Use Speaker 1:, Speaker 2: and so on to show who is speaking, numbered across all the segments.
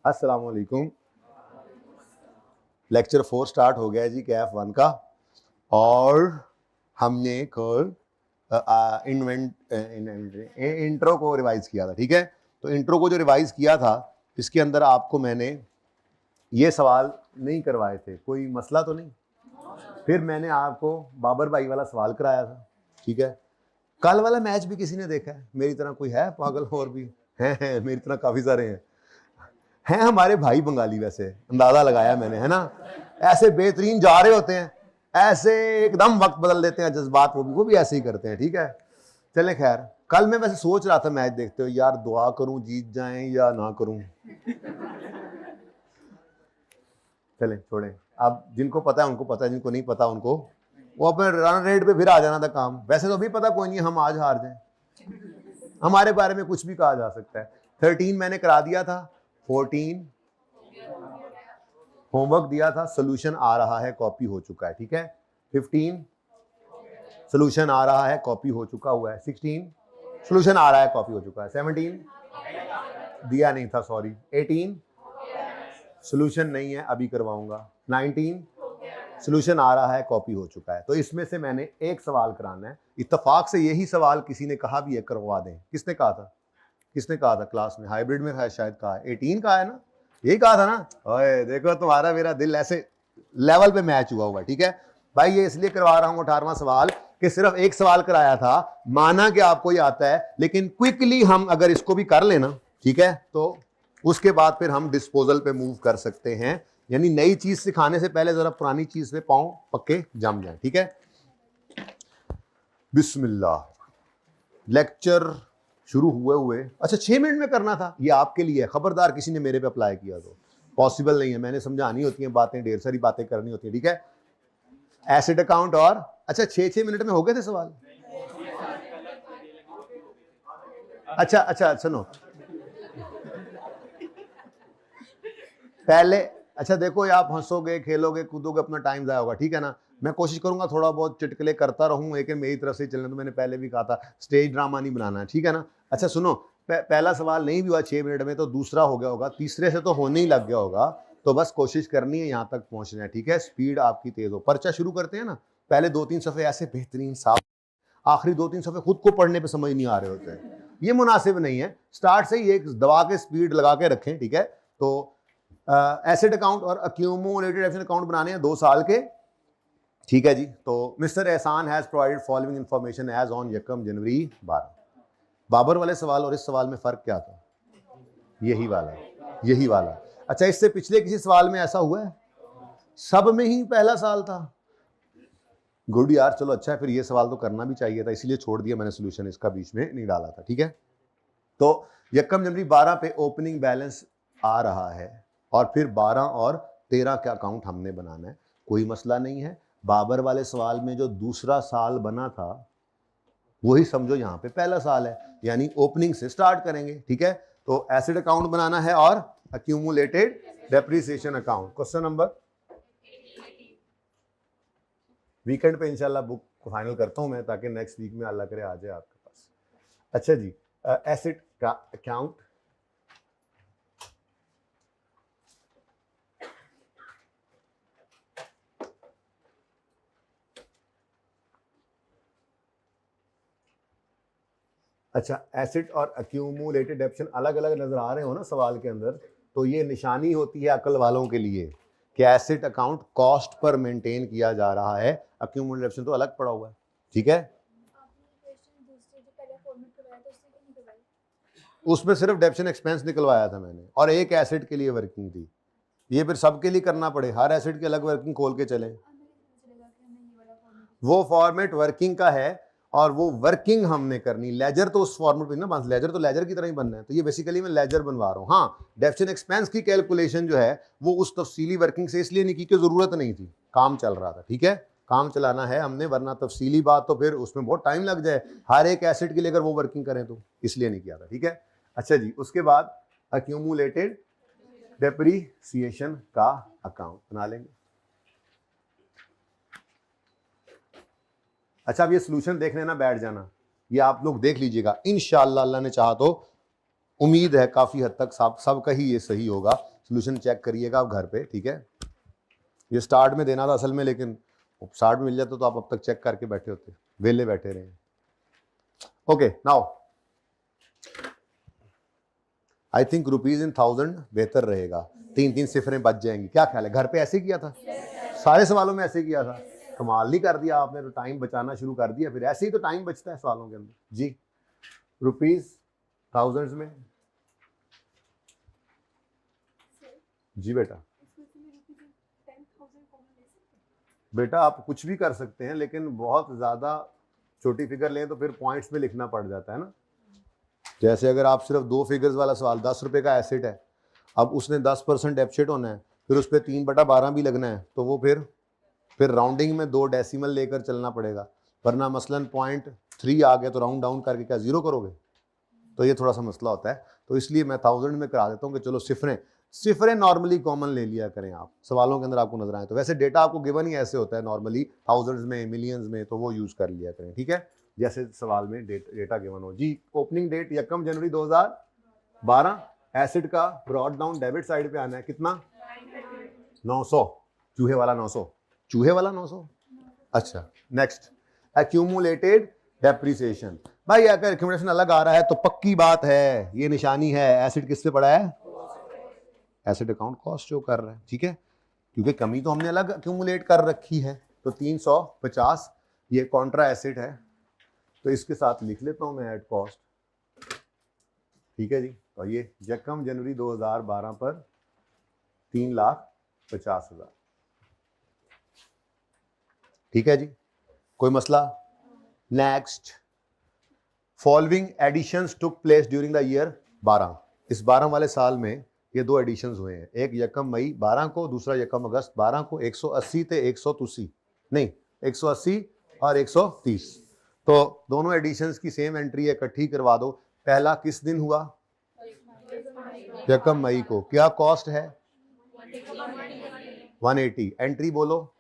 Speaker 1: अस्सलाम वालेकुम। Lecture 4 start हो गया है जी कैफ 1 का। और हमने कल इंट्रो को रिवाइज किया था, ठीक है। तो इंट्रो को जो रिवाइज किया था इसके अंदर आपको मैंने ये सवाल नहीं करवाए थे, कोई मसला तो नहीं। फिर मैंने आपको बाबर भाई वाला सवाल कराया था, ठीक है। कल वाला मैच भी किसी ने देखा है? मेरी तरह कोई है पागल? और भी हैं मेरी तरह काफी सारे हैं हमारे भाई बंगाली, वैसे अंदाजा लगाया मैंने, है ना। ऐसे बेहतरीन जा रहे होते हैं, ऐसे एकदम वक्त बदल देते हैं, जज्बात वो भी ऐसे ही करते हैं, ठीक है। चले खैर, कल मैं वैसे सोच रहा था मैच देखते हुए, यार दुआ करूं जीत जाएं या ना करूं। चले छोड़ें, अब जिनको पता है उनको पता है, जिनको नहीं पता उनको वो अपने रन रेट पे फिर आ जाना था काम। वैसे तो अभी पता कोई नहीं, हम आज हार जाए, हमारे बारे में कुछ भी कहा जा सकता है। 13 मैंने करा दिया था, 14 होमवर्क दिया था, सोल्यूशन आ रहा है, कॉपी हो चुका है, ठीक है। 15 सोल्यूशन आ रहा है, कॉपी हो चुका हुआ है। 16 सोल्यूशन आ रहा है, कॉपी हो चुका है। 17 दिया नहीं था, सॉरी। 18 सोल्यूशन नहीं है, अभी करवाऊंगा। 19 सोल्यूशन आ रहा है, कॉपी हो चुका है। तो इसमें से मैंने एक सवाल कराना है। इत्तेफाक से यही सवाल किसी ने कहा भी है करवा दें। किसने कहा था? किसने कहा था क्लास में? हाइब्रिड में है शायद, कहा 18 का है ना, यही कहा था ना। ओए देखो तुम्हारा मेरा दिल ऐसे लेवल पे मैच हुआ है, ठीक है भाई। ये इसलिए करवा रहा हूं 18वां सवाल कि सिर्फ एक सवाल कराया था, माना कि आपको ही आता है, लेकिन क्विकली हम अगर इसको भी कर लेना, ठीक है, तो उसके बाद फिर हम डिस्पोजल पे मूव कर सकते हैं। यानी नई चीज सिखाने से पहले जरा पुरानी चीज पे पांव पक्के जम जाए, ठीक है। बिस्मिल्लाह। लेक्चर शुरू हुए अच्छा 6 मिनट में करना था, ये आपके लिए है, खबरदार किसी ने मेरे पे अप्लाई किया तो पॉसिबल नहीं है। मैंने समझानी होती है बातें, ढेर सारी बातें करनी होती है, ठीक है। एसेट अकाउंट और अच्छा 6 मिनट में हो गए थे सवाल। अच्छा सुनो पहले, अच्छा देखो ये आप हंसोगे खेलोगे कूदोगे अपना टाइम जाया होगा, ठीक है ना। मैं कोशिश करूंगा थोड़ा बहुत चुटकुले करता रहूं, लेकिन मेरी तरफ से चलने, तो मैंने पहले भी कहा था स्टेज ड्रामा नहीं बनाना है, ठीक है ना। अच्छा सुनो, पहला सवाल नहीं भी हुआ 6 मिनट में तो दूसरा हो गया होगा, तीसरे से तो होने ही लग गया होगा। तो बस कोशिश करनी है यहाँ तक पहुंचना है, ठीक है। स्पीड आपकी तेज हो। पर्चा शुरू करते हैं ना, पहले 2-3 सफ़े ऐसे बेहतरीन साफ, आखिरी 2-3 सफ़े खुद को पढ़ने पे समझ नहीं आ रहे होते हैं, ये मुनासिब नहीं है। स्टार्ट से ही एक दबा के स्पीड लगा के रखें, ठीक है। तो एसेट अकाउंट और अक्यूमुलेटेड एसेट अकाउंट बनाने हैं 2 साल के, ठीक है जी। तो mister Ehsan has provided following information as on 1 January 12। Babar वाले सवाल और इस सवाल में फर्क क्या था? यही वाला। अच्छा इससे पिछले किसी सवाल में ऐसा हुआ है? सब में ही पहला साल था। गुड यार, चलो अच्छा है, फिर ये सवाल तो करना भी चाहिए था, इसीलिए छोड़ दिया मैंने सोल्यूशन, इसका बीच में नहीं डाला था, ठीक है। तो 1 जनवरी 12 पे ओपनिंग बैलेंस आ रहा है और फिर 12 और 13 का अकाउंट हमने बनाना है, कोई मसला नहीं है। बाबर वाले सवाल में जो दूसरा साल बना था वही समझो यहाँ पे पहला साल है, यानी ओपनिंग से स्टार्ट करेंगे, ठीक है। तो एसेट अकाउंट बनाना है और accumulated depreciation account. Question number, weekend पे इंशाल्लाह बुक को फाइनल करता हूं मैं, ताकि नेक्स्ट वीक में अल्लाह करे आ जाए आपके पास। अच्छा जी, एसेट का अकाउंट, अच्छा एसेट और अक्यूमुलेटेड डेप्शन अलग अलग नजर आ रहे हो ना सवाल के अंदर, तो ये निशानी होती है अकल वालों के लिए कि asset account cost per maintain किया जा रहा है, अक्यूमुलेटेड डेप्शन तो अलग पड़ा हुआ है, ठीक है। उसमें सिर्फ डेप्शन एक्सपेंस निकलवाया था मैंने और एक एसेट के लिए वर्किंग थी, ये फिर सबके लिए करना पड़े, हर एसेट की अलग वर्किंग खोल के चले। वो फॉर्मेट वर्किंग का है और वो वर्किंग हमने करनी, लेजर तो उस फॉर्मेट पे ना, बस लेजर तो लेजर की तरह ही बनना है, तो ये बेसिकली मैं लेजर बनवा रहा हूँ। हाँ, डेप्शन एक्सपेंस की कैलकुलेशन जो है वो उस तफसीली वर्किंग से इसलिए नहीं की कि जरूरत नहीं थी, काम चल रहा था, ठीक है। काम चलाना है हमने, वरना तफसीली बात तो फिर उसमें बहुत टाइम लग जाए, हर एक एसेट के लिए अगर वो वर्किंग करें तो इसलिए नहीं किया था, ठीक है। अच्छा जी, उसके बाद अक्यूमुलेटेड डेप्रिसिएशन का अकाउंट बना लेंगे। अच्छा अब ये सोल्यूशन देखने ना बैठ जाना, ये आप लोग देख लीजिएगा, इंशाअल्लाह अल्लाह ने चाहा तो उम्मीद है काफी हद तक सबका ही ये सही होगा। सोल्यूशन चेक करिएगा आप घर पे, ठीक है। ये स्टार्ट में देना था असल में, लेकिन स्टार्ट में मिल जाता तो आप अब तक चेक करके बैठे होते, वेले बैठे रहे। Okay, now I think rupees in 1000 बेहतर रहेगा, 3 सिफरें बच जाएंगी। क्या ख्याल है? घर पे ऐसे किया था? सारे सवालों में ऐसे किया था? कमाल नहीं कर दिया आपने, तो टाइम बचाना शुरू कर दिया। फिर ऐसे ही तो टाइम बचता है सवालों के अंदर जी। रुपीज 1000 में जी बेटा, बेटा आप कुछ भी कर सकते हैं, लेकिन बहुत ज़्यादा छोटी फिगर लें तो फिर पॉइंट्स में लिखना पड़ जाता है ना। जैसे अगर आप सिर्फ 2 फिगर्स वाला सवाल, 10 रुपये का एसेट है, अब उसने 10% एप्शेट होना है, फिर उस पर 3/12 भी लगना है, तो वो फिर राउंडिंग में 2 डेसिमल लेकर चलना पड़ेगा, वरना मसलन 0.3 आ गया तो राउंड डाउन करके क्या 0 करोगे? तो ये थोड़ा सा मसला होता है। तो इसलिए मैं 1000 में करा देता हूँ कि चलो सिफरें नॉर्मली कॉमन ले लिया करें आप, सवालों के अंदर आपको नजर आए तो। वैसे डेटा आपको गिवन ही ऐसे होता है नॉर्मली, थाउजेंड्स में, मिलियंस में, तो वो यूज कर लिया करें, ठीक है, जैसे सवाल में डेटा गिवन हो जी। ओपनिंग डेट 1 जनवरी 2012, एसिड का ब्रॉड डाउन डेबिट साइड पे आना है, कितना? 900, चूहे वाला 900। अच्छा, नेक्स्ट एक्यूमुलेटेड डेप्रिसिएशन। भाई अगर एक्यूमुलेशन अलग आ रहा है तो पक्की बात है, ये निशानी है एसिड किस पे पड़ा है? एसिड अकाउंट कॉस्ट जो कर रहा है, ठीक है, क्योंकि कमी तो हमने अलग एक्यूमुलेट कर रखी है। तो 350 ये कॉन्ट्रा एसिड है, तो इसके साथ लिख लेता हूं मैं एट कॉस्ट, ठीक है जी। तो ये 1 जनवरी 2012 पर 3,50,000, ठीक है जी, कोई मसला? Next, following additions took place during the year 12। इस 12 वाले साल में ये 2 एडिशंस हुए हैं, एक 1 मई 12 को, दूसरा 1 अगस्त 12 को। 180 थे 130 नहीं, 180 और 130, तो दोनों एडिशंस की सेम एंट्री है, इकट्ठी करवा दो। पहला किस दिन हुआ? 1 मई को। क्या कॉस्ट है? 180। एंट्री बोलो।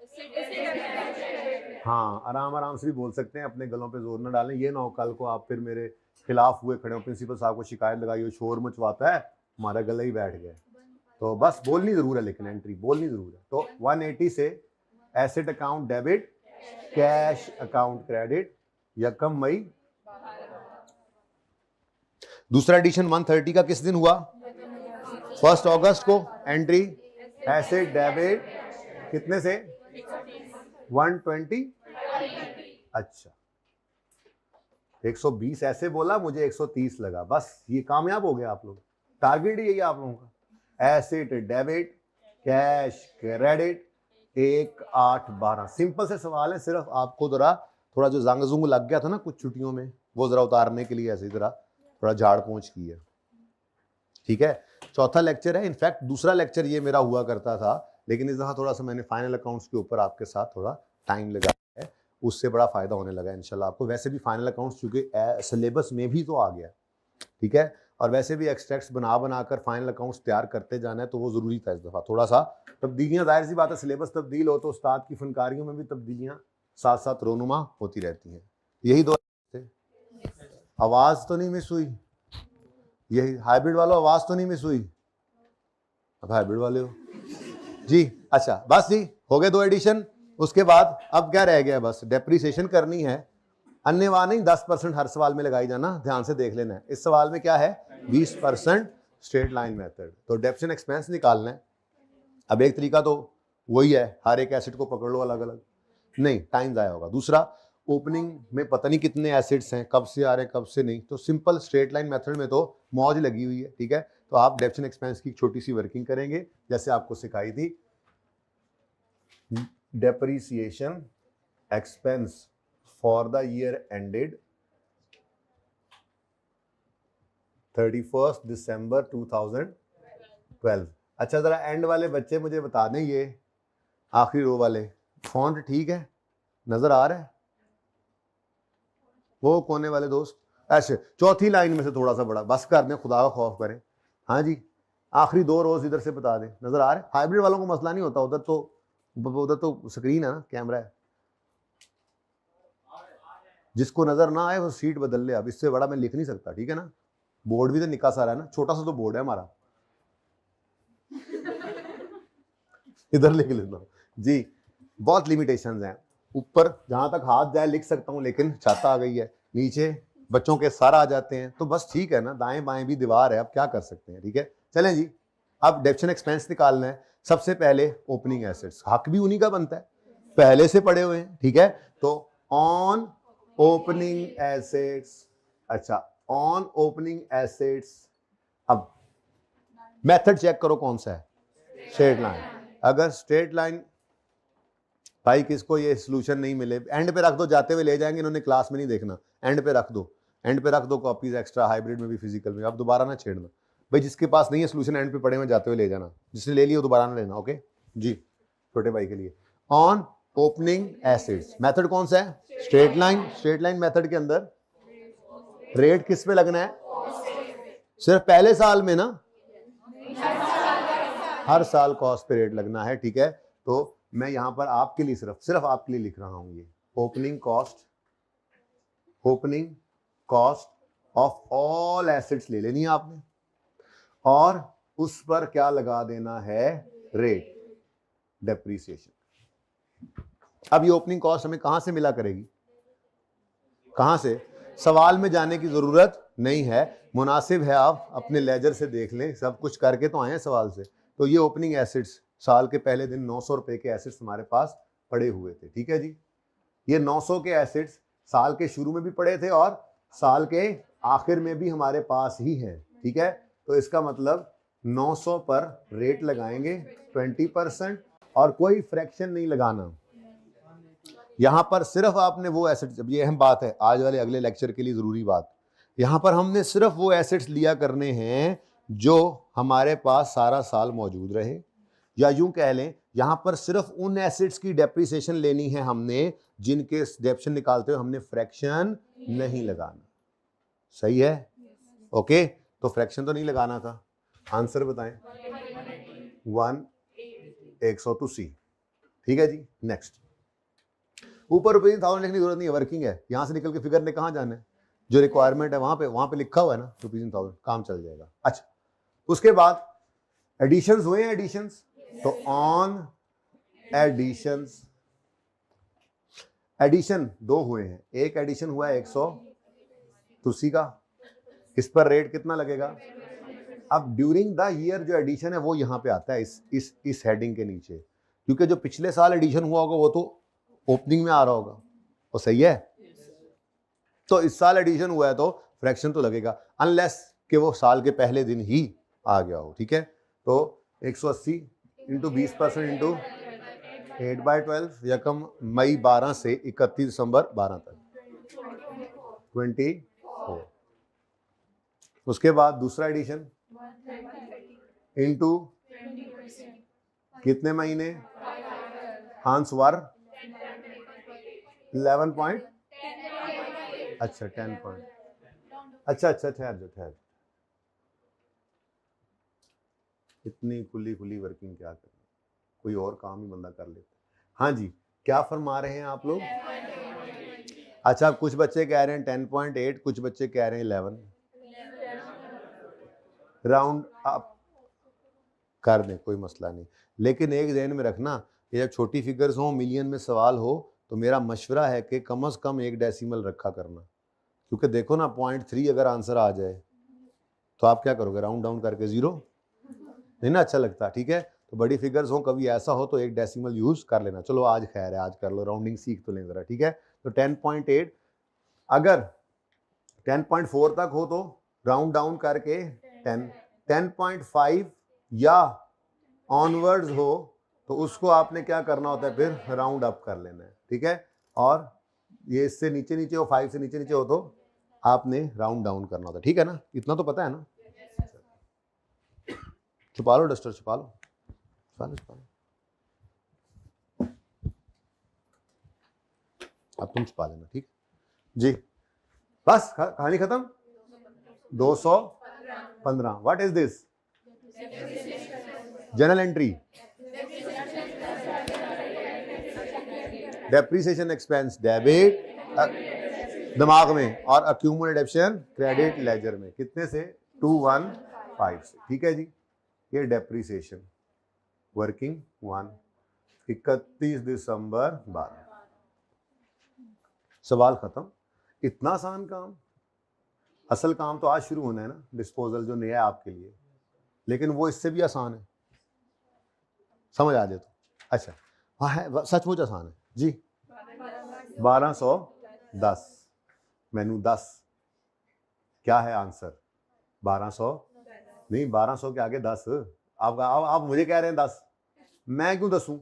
Speaker 1: हाँ, आराम आराम से भी बोल सकते हैं, अपने गलों पे जोर न डालें। ये ना हो कल को आप फिर मेरे खिलाफ हुए खड़े हो, प्रिंसिपल साहब को शिकायत लगाई हो, शोर मचवाता है, हमारा गला ही बैठ गया। तो बस बोलनी जरूर है, लेकिन एंट्री बोलनी जरूर है। तो 180 से asset account debit, cash account credit, 1 मई। दूसरा एडिशन 130 का किस दिन हुआ? 1 अगस्त को। एंट्री एसेट डेबिट कितने से? 120। अच्छा, 120 ऐसे बोला, मुझे 130 लगा, बस ये कामयाब हो गया आप लोग। टारगेट ही यही आप लोगों का, asset debit cash credit 1, 8, 12। Simple से सवाल है, सिर्फ आपको जरा थोड़ा जो जंग जुंग लग गया था ना कुछ छुट्टियों में, वो जरा उतारने के लिए ऐसी तरह थोड़ा झाड़ पोंछ की है, ठीक है। चौथा लेक्चर है, इनफैक्ट दूसरा लेक्चर ये मेरा हुआ करता था, लेकिन इस दफा थोड़ा सा मैंने फाइनल अकाउंट्स के ऊपर आपके साथ थोड़ा टाइम लगाया है, उससे बड़ा फायदा होने लगा इंशाल्लाह आपको। वैसे भी फाइनल अकाउंट्स चूंकि सिलेबस में भी तो आ गया, ठीक है, और वैसे भी एक्सट्रैक्ट्स बनाकर फाइनल अकाउंट्स तैयार करते जाना है, तो वो जरूरी था इस दफा। थोड़ा सा तब्दीलियां, जाहिर सी बात है, सिलेबस तब्दील हो तो उस्ताद की फनकारियों में भी तब्दीलियां साथ साथ रोनुमा होती रहती हैं। यही दो थे। आवाज तो नहीं मिस हुई? यही हाइब्रिड वालों, आवाज तो नहीं मिस हुई? अब हाइब्रिड वाले हो जी। अच्छा, बस जी, हो गए 2 एडिशन। उसके बाद अब क्या रह गया? बस डेप्रिसिएशन करनी है। अन्य वहां नहीं, 10% हर सवाल में लगाई जाना, ध्यान से देख लेना है। इस सवाल में क्या है? 20% स्ट्रेट लाइन मेथड। तो डेप्रिसिएशन एक्सपेंस निकालना है। अब एक तरीका तो वही है, हर एक एसेट को पकड़ लो अलग अलग, नहीं टाइम जाया होगा। दूसरा, ओपनिंग में पता नहीं कितने एसेट्स हैं, कब से आ रहे हैं कब से नहीं, तो सिंपल स्ट्रेट लाइन मेथड में तो मौज लगी हुई है, ठीक है। तो आप डेप्रिसिएशन एक्सपेंस की छोटी सी वर्किंग करेंगे, जैसे आपको सिखाई थी। Depreciation expense for the year ended 31 दिसंबर 2012। अच्छा, जरा एंड वाले बच्चे मुझे बता दें, ये आखिरी रो वाले फॉन्ट ठीक है, नजर आ रहा है? वो कोने वाले दोस्त, ऐसे चौथी लाइन में से थोड़ा सा बड़ा, बस कर दें, खुदा का खौफ करें। हाँ जी, आखिरी 2 रोज इधर से बता दें, नजर आ रहे? हाइब्रिड वालों को मसला नहीं होता, उधर तो स्क्रीन है ना, कैमरा है। जिसको नजर ना आए वो सीट बदल ले। अब इससे बड़ा मैं लिख नहीं सकता, ठीक है ना। बोर्ड भी तो निकाह सारा है ना, छोटा सा तो बोर्ड है हमारा। इधर लिख लेता हूँ जी। बहुत लिमिटेशंस हैं। ऊपर जहां तक हाथ जाए लिख सकता हूँ, लेकिन छाता आ गई है, नीचे बच्चों के सर आ जाते हैं, तो बस ठीक है ना, दाएं बाएं भी दीवार है, अब क्या कर सकते हैं। ठीक है, चलें जी। अब डेबिट एक्सपेंस निकालना है। सबसे पहले ओपनिंग एसेट्स, हक भी उन्हीं का बनता है, पहले से पढ़े हुए हैं। ठीक है, तो ऑन ओपनिंग एसेट्स, अच्छा ऑन ओपनिंग एसेट्स। अब मेथड चेक करो कौन सा है, स्ट्रेट लाइन। अगर स्ट्रेट लाइन, भाई किसको ये सॉल्यूशन नहीं मिले, एंड पे रख दो, जाते हुए ले जाएंगे, इन्होंने क्लास में नहीं देखना, एंड पे रख दो, एंड पे रख दो कॉपीज एक्स्ट्रा, हाइब्रिड में भी फिजिकल में। अब दोबारा ना छेड़ना भाई, जिसके पास नहीं है सॉल्यूशन एंड पे पड़े हुए जाते हुए ले जाना, जिसने ले लिया दोबारा ना लेना। ओके जी, छोटे भाई के लिए। ऑन ओपनिंग एसेट्स मेथड कौन सा है, straight line. Straight line method के अंदर रेट किस पे लगना है, सिर्फ पहले साल में ना, हर साल कॉस्ट पे रेट लगना है। ठीक है, तो मैं यहां पर आपके लिए सिर्फ आपके लिए लिख रहा हूं, ये opening cost of all assets ले लेनी है आपने, और उस पर क्या लगा देना है, रेट, डेप्रीसिएशन। अब ये ओपनिंग कॉस्ट हमें कहां से मिला करेगी, कहां से, सवाल में जाने की जरूरत नहीं है, मुनासिब है आप अपने लेजर से देख लें, सब कुछ करके तो आए हैं सवाल से। तो ये ओपनिंग एसेट्स, साल के पहले दिन 900 रुपए के एसेट्स हमारे पास पड़े हुए थे। ठीक है जी, ये 900 के एसेट्स साल के शुरू में भी पड़े थे और साल के आखिर में भी हमारे पास ही हैं। ठीक है, तो इसका मतलब 900 पर रेट लगाएंगे 20%, और कोई फ्रैक्शन नहीं लगाना यहां पर। सिर्फ आपने वो एसेट्स, अब ये अहम बात है आज वाले अगले लेक्चर के लिए जरूरी बात, यहां पर हमने सिर्फ वो एसेट्स लिया करने हैं जो हमारे पास सारा साल मौजूद रहे, या यूं कह लें यहां पर सिर्फ उन एसेट्स की डेप्रिसिएशन लेनी है हमने जिनके डेप्रिसिएशन निकालते हुए हमने फ्रैक्शन नहीं लगाना। सही है, ओके, तो फ्रैक्शन तो नहीं लगाना था। आंसर बताएं, 180। ठीक है जी, नेक्स्ट। ऊपर रुपये 1000 लिखने की जरूरत नहीं है, वर्किंग है, यहां से निकल के फिगर ने कहां जाना है, जो रिक्वायरमेंट है वहां पे लिखा हुआ है ना, ₹1000, काम चल जाएगा। अच्छा, उसके बाद एडिशंस हुए हैं, एडिशंस, तो ऑन एडिशंस, एडिशन 2 हुए हैं, एक एडिशन हुआ है 100 तुसी का, इस पर रेट कितना लगेगा। अब ड्यूरिंग द ईयर जो एडिशन है वो यहां पे आता है इस हेडिंग के नीचे, क्योंकि जो पिछले साल एडिशन हुआ होगा वो तो ओपनिंग में आ रहा होगा, वो सही है। तो इस साल एडिशन हुआ है तो फ्रैक्शन तो लगेगा, अनलेस कि वो साल के पहले दिन ही आ गया हो। ठीक है, तो 180 इंटू 20% इंटू 8/12, यकम मई 12 से 31 दिसंबर 12 तक 24। उसके बाद दूसरा एडिशन इंटू कितने महीने, आंसर 11 पॉइंट, अच्छा 10 पॉइंट, अच्छा ठहर, इतनी खुली वर्किंग क्या करना, कोई और काम ही बंदा कर लेता। हाँ जी, क्या फरमा रहे हैं आप लोग। अच्छा, कुछ बच्चे कह रहे हैं 10.8, कुछ बच्चे कह रहे हैं 11, राउंड अप कर दें, कोई मसला नहीं, लेकिन एक ध्यान में रखना, ये जब छोटी फिगर्स हो, मिलियन में सवाल हो, तो मेरा मशवरा है कि कम से कम 1 डेसिमल रखा करना, क्योंकि देखो ना 0.3 अगर आंसर आ जाए तो आप क्या करोगे, राउंड डाउन करके 0, नहीं ना अच्छा लगता। ठीक है, तो बड़ी फिगर्स हो, कभी ऐसा हो तो 1 डेसिमल यूज कर लेना। चलो आज खैर है, आज कर लो, राउंडिंग सीख तो लें जरा। ठीक है, तो 10.8, अगर 10.4 तक हो तो राउंड डाउन करके 10, 10.5 या ऑनवर्ड्स हो तो उसको आपने क्या करना होता है, फिर राउंड अप कर लेना है। ठीक है, और ये इससे नीचे हो, 5 से नीचे हो तो आपने राउंड डाउन करना होता है। ठीक है ना, इतना तो पता है ना। छुपा लो डस्टर, छुपा लो। अब तुम छुपा लेना, ठीक जी। बस कहानी खत्म। 215, what is this, journal entry, depreciation expense debit दिमाग में, और अक्यूमुलेशन क्रेडिट लेजर में, कितने से 215 से। ठीक है जी, ये डेप्रिसिएशन वर्किंग 1, 31 दिसंबर 12। सवाल खत्म। इतना आसान काम। असल काम तो आज शुरू होना है ना, डिस्पोजल जो नया है आपके लिए, लेकिन वो इससे भी आसान है। समझ आ जाए तो अच्छा। हाँ है, सचमुच आसान है जी। 1210 मैनू 10 क्या है आंसर? 1200 नहीं, 1200 के आगे 10। आप मुझे कह रहे हैं 10, मैं क्यों दसूं?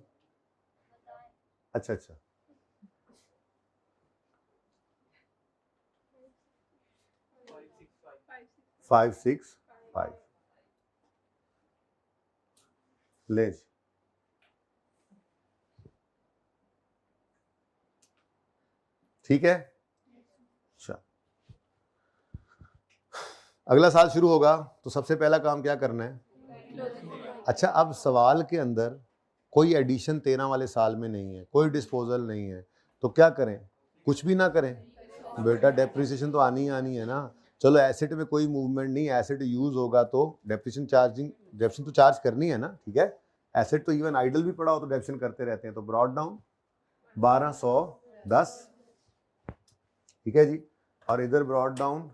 Speaker 1: अच्छा अच्छा, 565 ले। ठीक है, अच्छा। अगला साल शुरू होगा तो सबसे पहला काम क्या करना है? अच्छा, अब सवाल के अंदर कोई एडिशन 13 वाले साल में नहीं है, कोई डिस्पोजल नहीं है, तो क्या करें? कुछ भी ना करें बेटा, डेप्रिसिएशन तो आनी ही आनी है ना। चलो एसेट में कोई मूवमेंट नहीं, एसेट यूज होगा तो डेप्रिसिएशन तो चार्ज करनी है ना, ठीक है। एसेट तो इवन आइडल भी पड़ा हो तो डेप्रिसिएशन करते रहते हैं। तो ब्रॉड डाउन 1210, ठीक है जी, और इधर ब्रॉड डाउन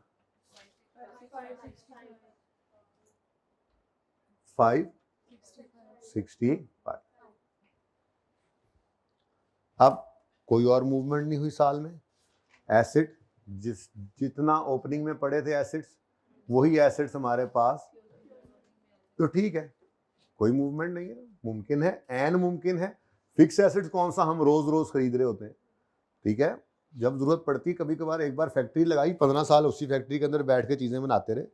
Speaker 1: 565। अब कोई और मूवमेंट नहीं हुई साल में, एसेट जितना ओपनिंग में पड़े थे एसेट्स वही एसेट्स हमारे पास, तो ठीक है, कोई मूवमेंट नहीं है। मुमकिन है, एन मुमकिन है। फिक्स एसेट्स कौन सा हम रोज रोज खरीद रहे होते हैं, ठीक है। जब जरूरत पड़ती, कभी कभार एक बार फैक्ट्री लगाई, 15 साल उसी फैक्ट्री के अंदर बैठ के चीजें बनाते रहे,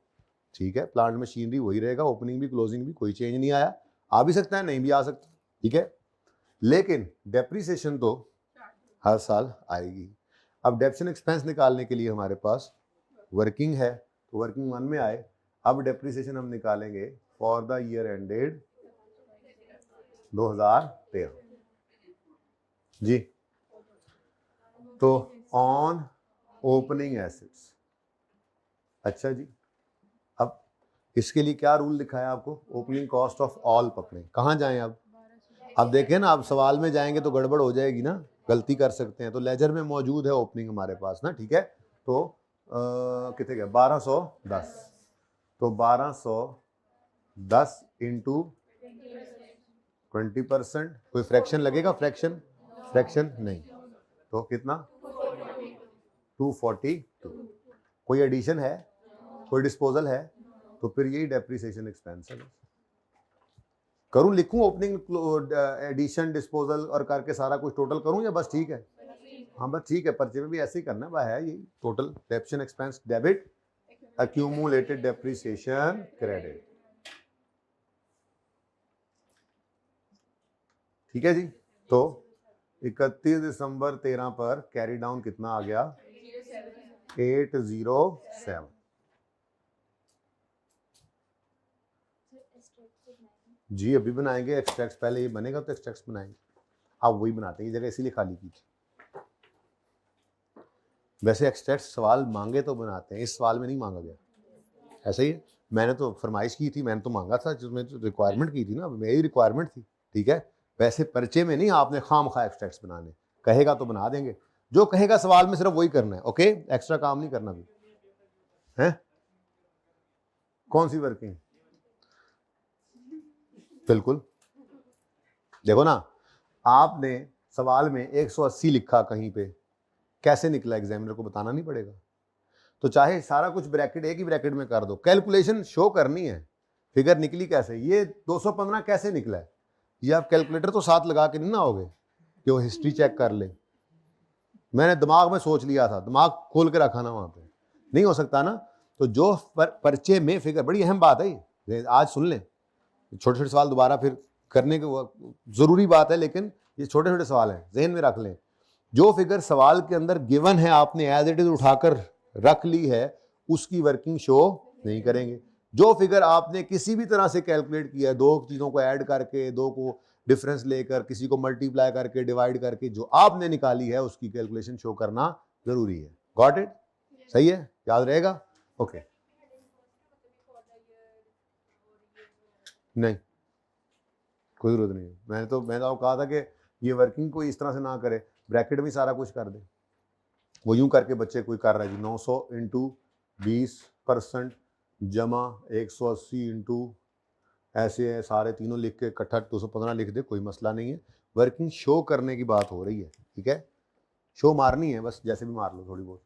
Speaker 1: ठीक है। प्लांट मशीनरी वही रहेगा, ओपनिंग भी क्लोजिंग भी कोई चेंज नहीं आया। आ भी सकता है, नहीं भी आ सकता, ठीक है। लेकिन डेप्रिसिएशन तो हर साल आएगी। अब डेप्रिसिएशन एक्सपेंस निकालने के लिए हमारे पास वर्किंग है, तो वर्किंग 1 में आए। अब डेप्रिसिएशन हम निकालेंगे फॉर द ईयर एंडेड 2013 जी। तो ऑन ओपनिंग एसेट्स, अच्छा जी। अब इसके लिए क्या रूल दिखाया आपको? ओपनिंग कॉस्ट ऑफ ऑल पकड़े, कहाँ जाएं अब देखें ना, आप सवाल में जाएंगे तो गड़बड़ हो जाएगी ना, गलती कर सकते हैं। तो लेजर में मौजूद है ओपनिंग हमारे पास ना, ठीक है। तो कितने गया? 1210। तो 1210 इंटू 20%, कोई फ्रैक्शन लगेगा? फ्रैक्शन नहीं, तो कितना? 242। कोई एडिशन है, कोई डिस्पोजल है, तो फिर यही डेप्रिसिएशन एक्सपेंस है। करूं, लिखूं ओपनिंग एडिशन डिस्पोजल और करके सारा कुछ टोटल करूं, या बस ठीक है? हाँ बस ठीक है, पर्चे में भी ऐसे ही करना है यही total depreciation expense debit accumulated depreciation credit, ठीक है जी। तो 31 दिसंबर 13 पर कैरी डाउन कितना आ गया? 807 जी। अभी बनाएंगे एक्सट्रैक्ट्स, पहले ये बनेगा तो एक्सट्रैक्ट्स बनाएंगे। आप वही बनाते हैं, ये जगह इसीलिए खाली की थी। वैसे एक्सट्रैक्ट्स सवाल मांगे तो बनाते हैं, इस सवाल में नहीं मांगा गया, ऐसा ही है। मैंने तो फरमाइश की थी, मैंने तो मांगा था, जिसमें रिक्वायरमेंट की थी ना, मेरी रिक्वायरमेंट थी, ठीक है। वैसे पर्चे में नहीं आपने खामखा एक्सट्रैक्ट्स बनाने, कहेगा तो बना देंगे, जो कहेगा सवाल में सिर्फ वही करना है, ओके। एक्स्ट्रा काम नहीं करना भी है। कौन सी वर्किंग? बिल्कुल, देखो ना, आपने सवाल में 180 लिखा कहीं पे, कैसे निकला एग्जामिनर को बताना नहीं पड़ेगा। तो चाहे सारा कुछ ब्रैकेट एक ही ब्रैकेट में कर दो, कैलकुलेशन शो करनी है, फिगर निकली कैसे, ये 215 कैसे निकला है, ये आप कैलकुलेटर तो साथ लगा के नहीं ना होगे कि वो हिस्ट्री चेक कर ले। मैंने दिमाग में सोच लिया था, दिमाग खोल के रखा ना, वहां पे नहीं हो सकता ना। तो जो पर्चे में फिगर, बड़ी अहम बात है ये, आज सुन लें। छोटे छोटे सवाल दोबारा फिर करने के जरूरी बात है, लेकिन ये छोटे छोटे सवाल हैं, जहन में रख लें। जो फिगर सवाल के अंदर गिवन है, आपने एज इट इज उठाकर रख ली है, उसकी वर्किंग शो नहीं करेंगे। जो फिगर आपने किसी भी तरह से कैलकुलेट किया है, दो चीजों को ऐड करके, दो को डिफरेंस लेकर, किसी को मल्टीप्लाई करके, डिवाइड करके, जो आपने निकाली है उसकी कैलकुलेशन शो करना जरूरी है। Got it? सही है, याद रहेगा? ओके नहीं, कोई जरूरत नहीं है। मैंने तो आपको कहा था कि ये वर्किंग कोई इस तरह से ना करे, ब्रैकेट में सारा कुछ कर दे। वो यूं करके बच्चे कोई कर रहा है जी, 900 इंटू 20% जमा 180 इंटू ऐसे है, सारे तीनों लिख के इकट्ठा 215 लिख दे, कोई मसला नहीं है। वर्किंग शो करने की बात हो रही है, ठीक है, शो मारनी है बस, जैसे भी मार लो थोड़ी बहुत।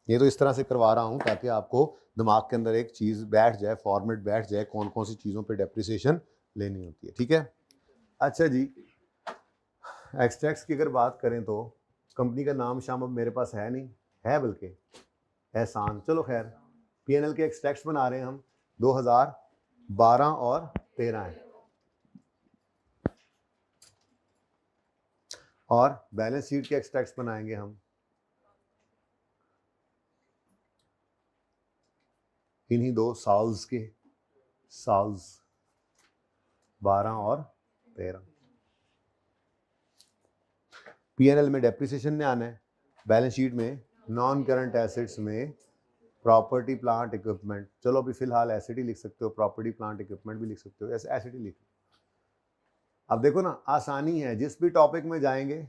Speaker 1: ये तो इस तरह से करवा रहा हूँ ताकि आपको दिमाग के अंदर एक चीज़ बैठ जाए, फॉर्मेट बैठ जाए, कौन कौन सी चीज़ों पे डेप्रिसिएशन लेनी होती है, ठीक है। अच्छा जी, एक्सट्रैक्ट्स की अगर बात करें तो कंपनी का नाम शाम अब मेरे पास है नहीं, है बल्कि एहसान। चलो खैर, पीएनएल के एक्सट्रैक्ट्स बना रहे हैं हम, 2012 और 13 है, और बैलेंस शीट के एक्सट्रैक्ट्स बनाएंगे हम इन्हीं दो साल्स के, साल्स 12 और 13। पीएनएल में डेप्रिसिएशन ने आना है, बैलेंस शीट में नॉन करंट एसेट्स में प्रॉपर्टी प्लांट इक्विपमेंट। चलो अभी फिलहाल एसेट ही लिख सकते हो, प्रॉपर्टी प्लांट इक्विपमेंट भी लिख सकते हो, ऐसे एसेट ही लिख। अब देखो ना, आसानी है, जिस भी टॉपिक में जाएंगे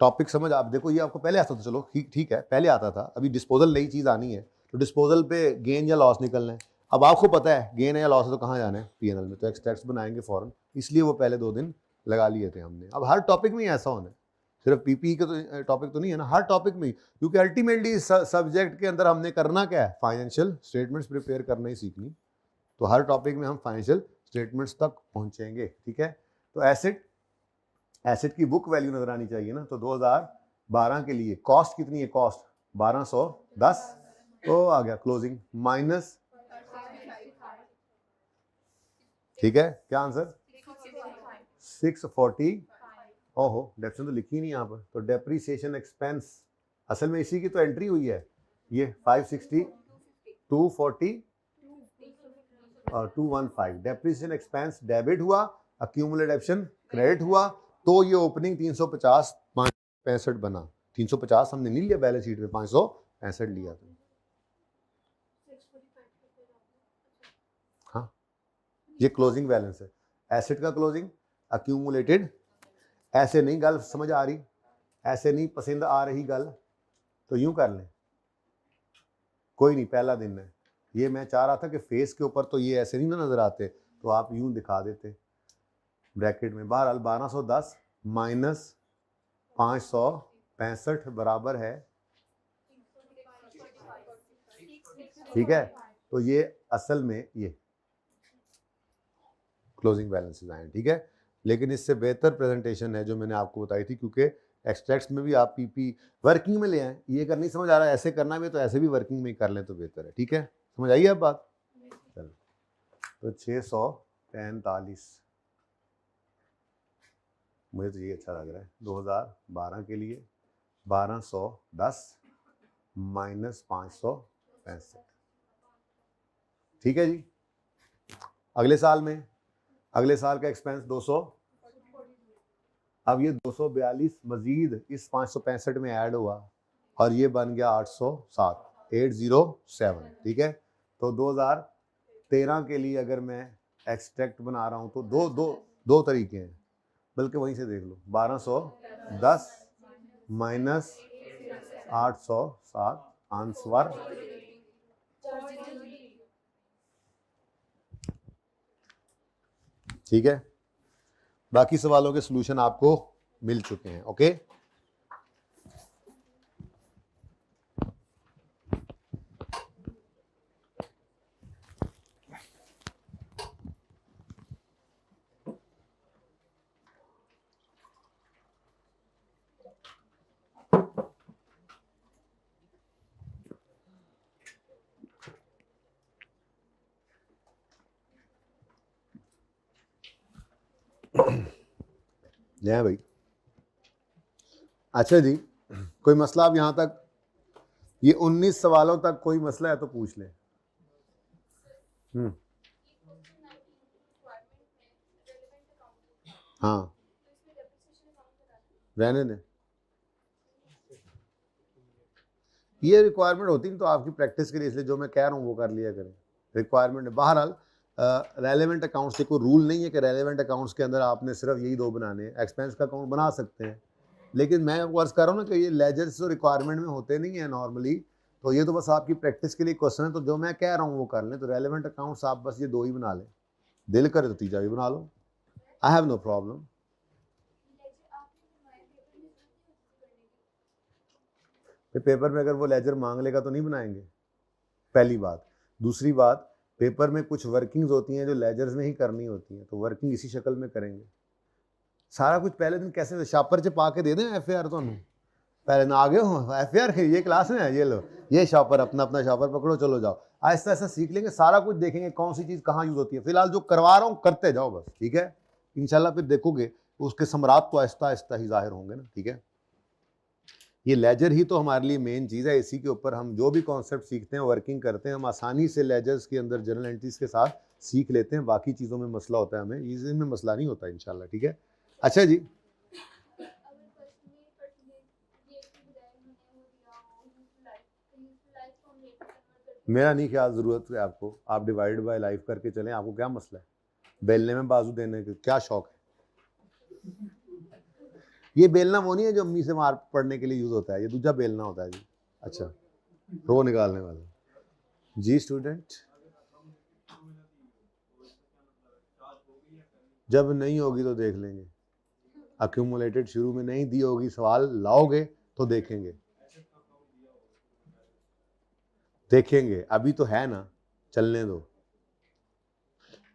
Speaker 1: टॉपिक समझ, आप देखो ये आपको पहले आता था, चलो ठीक है, पहले आता था, अभी डिस्पोजल नई चीज़ आनी है, तो डिस्पोजल पे गेन या लॉस निकलना है। अब आपको पता है गेन है या लॉस है तो कहाँ जाना है, पीएनएल में, तो एक्सट्रैक्ट्स बनाएंगे फॉरन, इसलिए वो पहले 2 दिन लगा लिए थे हमने। अब हर टॉपिक में ही ऐसा होना है, सिर्फ पीपीई के तो टॉपिक तो नहीं है ना, हर टॉपिक में, क्योंकि अल्टीमेटली सब्जेक्ट के अंदर हमने करना क्या है, फाइनेंशियल स्टेटमेंट्स प्रिपेयर करना ही सीखनी, तो हर टॉपिक में हम फाइनेंशियल स्टेटमेंट्स तक पहुंचेंगे, ठीक है। तो एसेट की बुक वैल्यू नजर आनी चाहिए ना, तो 2012 के लिए कॉस्ट कितनी है, कॉस्ट 1210, तो आ गया क्लोजिंग माइनस, ठीक है, क्या आंसर 640। ओहो, डेप्रिसिएशन तो लिखी नहीं यहाँ पर, तो डेप्रिसिएशन एक्सपेंस असल में इसी की तो एंट्री हुई है, ये 560, 240 और 215। डेप्रिसिएशन एक्सपेंस डेबिट हुआ, अक्यूमुलेटेड ऑप्शन क्रेडिट हुआ, तो ये ओपनिंग 350 565 बना। 350 हमने नहीं लिया बैलेंस शीट में, 565 लिया था। हाँ, ये क्लोजिंग बैलेंस है, एसेट का क्लोजिंग, अक्यूमुलेटेड। ऐसे नहीं गल समझ आ रही, ऐसे नहीं पसंद आ रही गल, तो यूं कर लें, कोई नहीं, पहला दिन है ये, मैं चाह रहा था कि फेस के ऊपर तो ये ऐसे नहीं ना नजर आते, तो आप यूं दिखा देते ब्रैकेट में। बहरहाल 1210 माइनस 565 बराबर है, ठीक है, तो ये असल में ये क्लोजिंग बैलेंसेस आए, ठीक है। लेकिन इससे बेहतर प्रेजेंटेशन है जो मैंने आपको बताई थी, क्योंकि एक्सट्रैक्ट्स में भी आप पीपी वर्किंग में ले आए, ये कर नहीं समझ आ रहा है, ऐसे करना भी तो ऐसे भी वर्किंग में ही कर लें तो बेहतर है, ठीक है, समझ आइए अब बात। चलो, तो 643, मुझे तो ये अच्छा लग रहा है, 2012 के लिए 1210 माइनस 565, ठीक है जी। अगले साल में, अगले साल का एक्सपेंस 200, अब ये 242 मजीद इस 565 में ऐड हुआ और ये बन गया 807, 807, ठीक है। तो 2013 के लिए अगर मैं एक्सट्रैक्ट बना रहा हूँ तो दो तरीके हैं, बल्कि वहीं से देख लो, 1210 माइनस 807 आंसर, ठीक है। बाकी सवालों के सलूशन आपको मिल चुके हैं, ओके। जय भाई। अच्छा जी, कोई मसला अब यहाँ तक, ये 19 सवालों तक कोई मसला है तो पूछ लें। हाँ, रहने दें, ये रिक्वायरमेंट होती है तो आपकी प्रैक्टिस के लिए, इसलिए जो मैं कह रहा हूँ वो कर लिया करें, रिक्वायरमेंट है। बहरहाल रेलेवेंट अकाउंट्स से कोई रूल नहीं है कि रेलेवेंट अकाउंट्स के अंदर आपने सिर्फ यही 2 बनाने हैं, एक्सपेंस का अकाउंट बना सकते हैं, लेकिन मैं वर्स कर रहा हूँ ना कि ये लेजर्स तो रिक्वायरमेंट में होते नहीं है नॉर्मली, तो ये तो बस आपकी प्रैक्टिस के लिए क्वेश्चन है, तो जो मैं कह रहा हूँ वो कर लें। तो रेलेवेंट अकाउंट्स आप बस ये 2 ही बना लें, दिल करे तो तीसरा भी बना लो, I have no problem. Paper में अगर वो लेजर मांग लेगा तो नहीं बनाएंगे, पहली बात। दूसरी बात, पेपर में कुछ वर्किंग्स होती हैं जो लेजर्स में ही करनी होती हैं, तो वर्किंग इसी शक्ल में करेंगे। सारा कुछ पहले दिन कैसे शापर च पा के दे दें FAR, तो पहले ना आगे हो FAR ये क्लास में है, ये लो ये शॉपर, अपना अपना शॉपर पकड़ो, चलो जाओ, आहिस्ता आहिस्ता सीख लेंगे, सारा कुछ देखेंगे कौन सी चीज़ कहाँ यूज़ होती है। फिलहाल जो करवा रहा हूँ करते जाओ बस, ठीक है। इंशाल्लाह फिर देखोगे उसके समरात तो आहिस्ता आहिस्ता ही जाहिर होंगे ना, ठीक है। ये लेजर ही तो हमारे लिए मेन चीज़ है, इसी के ऊपर हम जो भी कॉन्सेप्ट सीखते हैं, वर्किंग करते हैं, हम आसानी से लेजर्स के अंदर जनरल एंट्रीज के साथ सीख लेते हैं। बाकी चीज़ों में मसला होता है, हमें इसमें मसला नहीं होता इंशाल्लाह, ठीक है। अच्छा जी, मेरा नहीं ख्याल ज़रूरत है आपको, आप डिवाइड बाय लाइफ करके चलें, आपको क्या मसला है बेलने में बाजू देने का, क्या शौक है। ये बेलना वो नहीं है जो अम्मी से मार पड़ने के लिए यूज़ होता है, ये दूसरा बेलना होता है जी। अच्छा, रो निकालने वाला जी। स्टूडेंट, जब नहीं होगी तो देख लेंगे, अक्यूमुलेटेड शुरू में नहीं दी होगी, सवाल लाओगे तो देखेंगे, अभी तो है ना, चलने दो,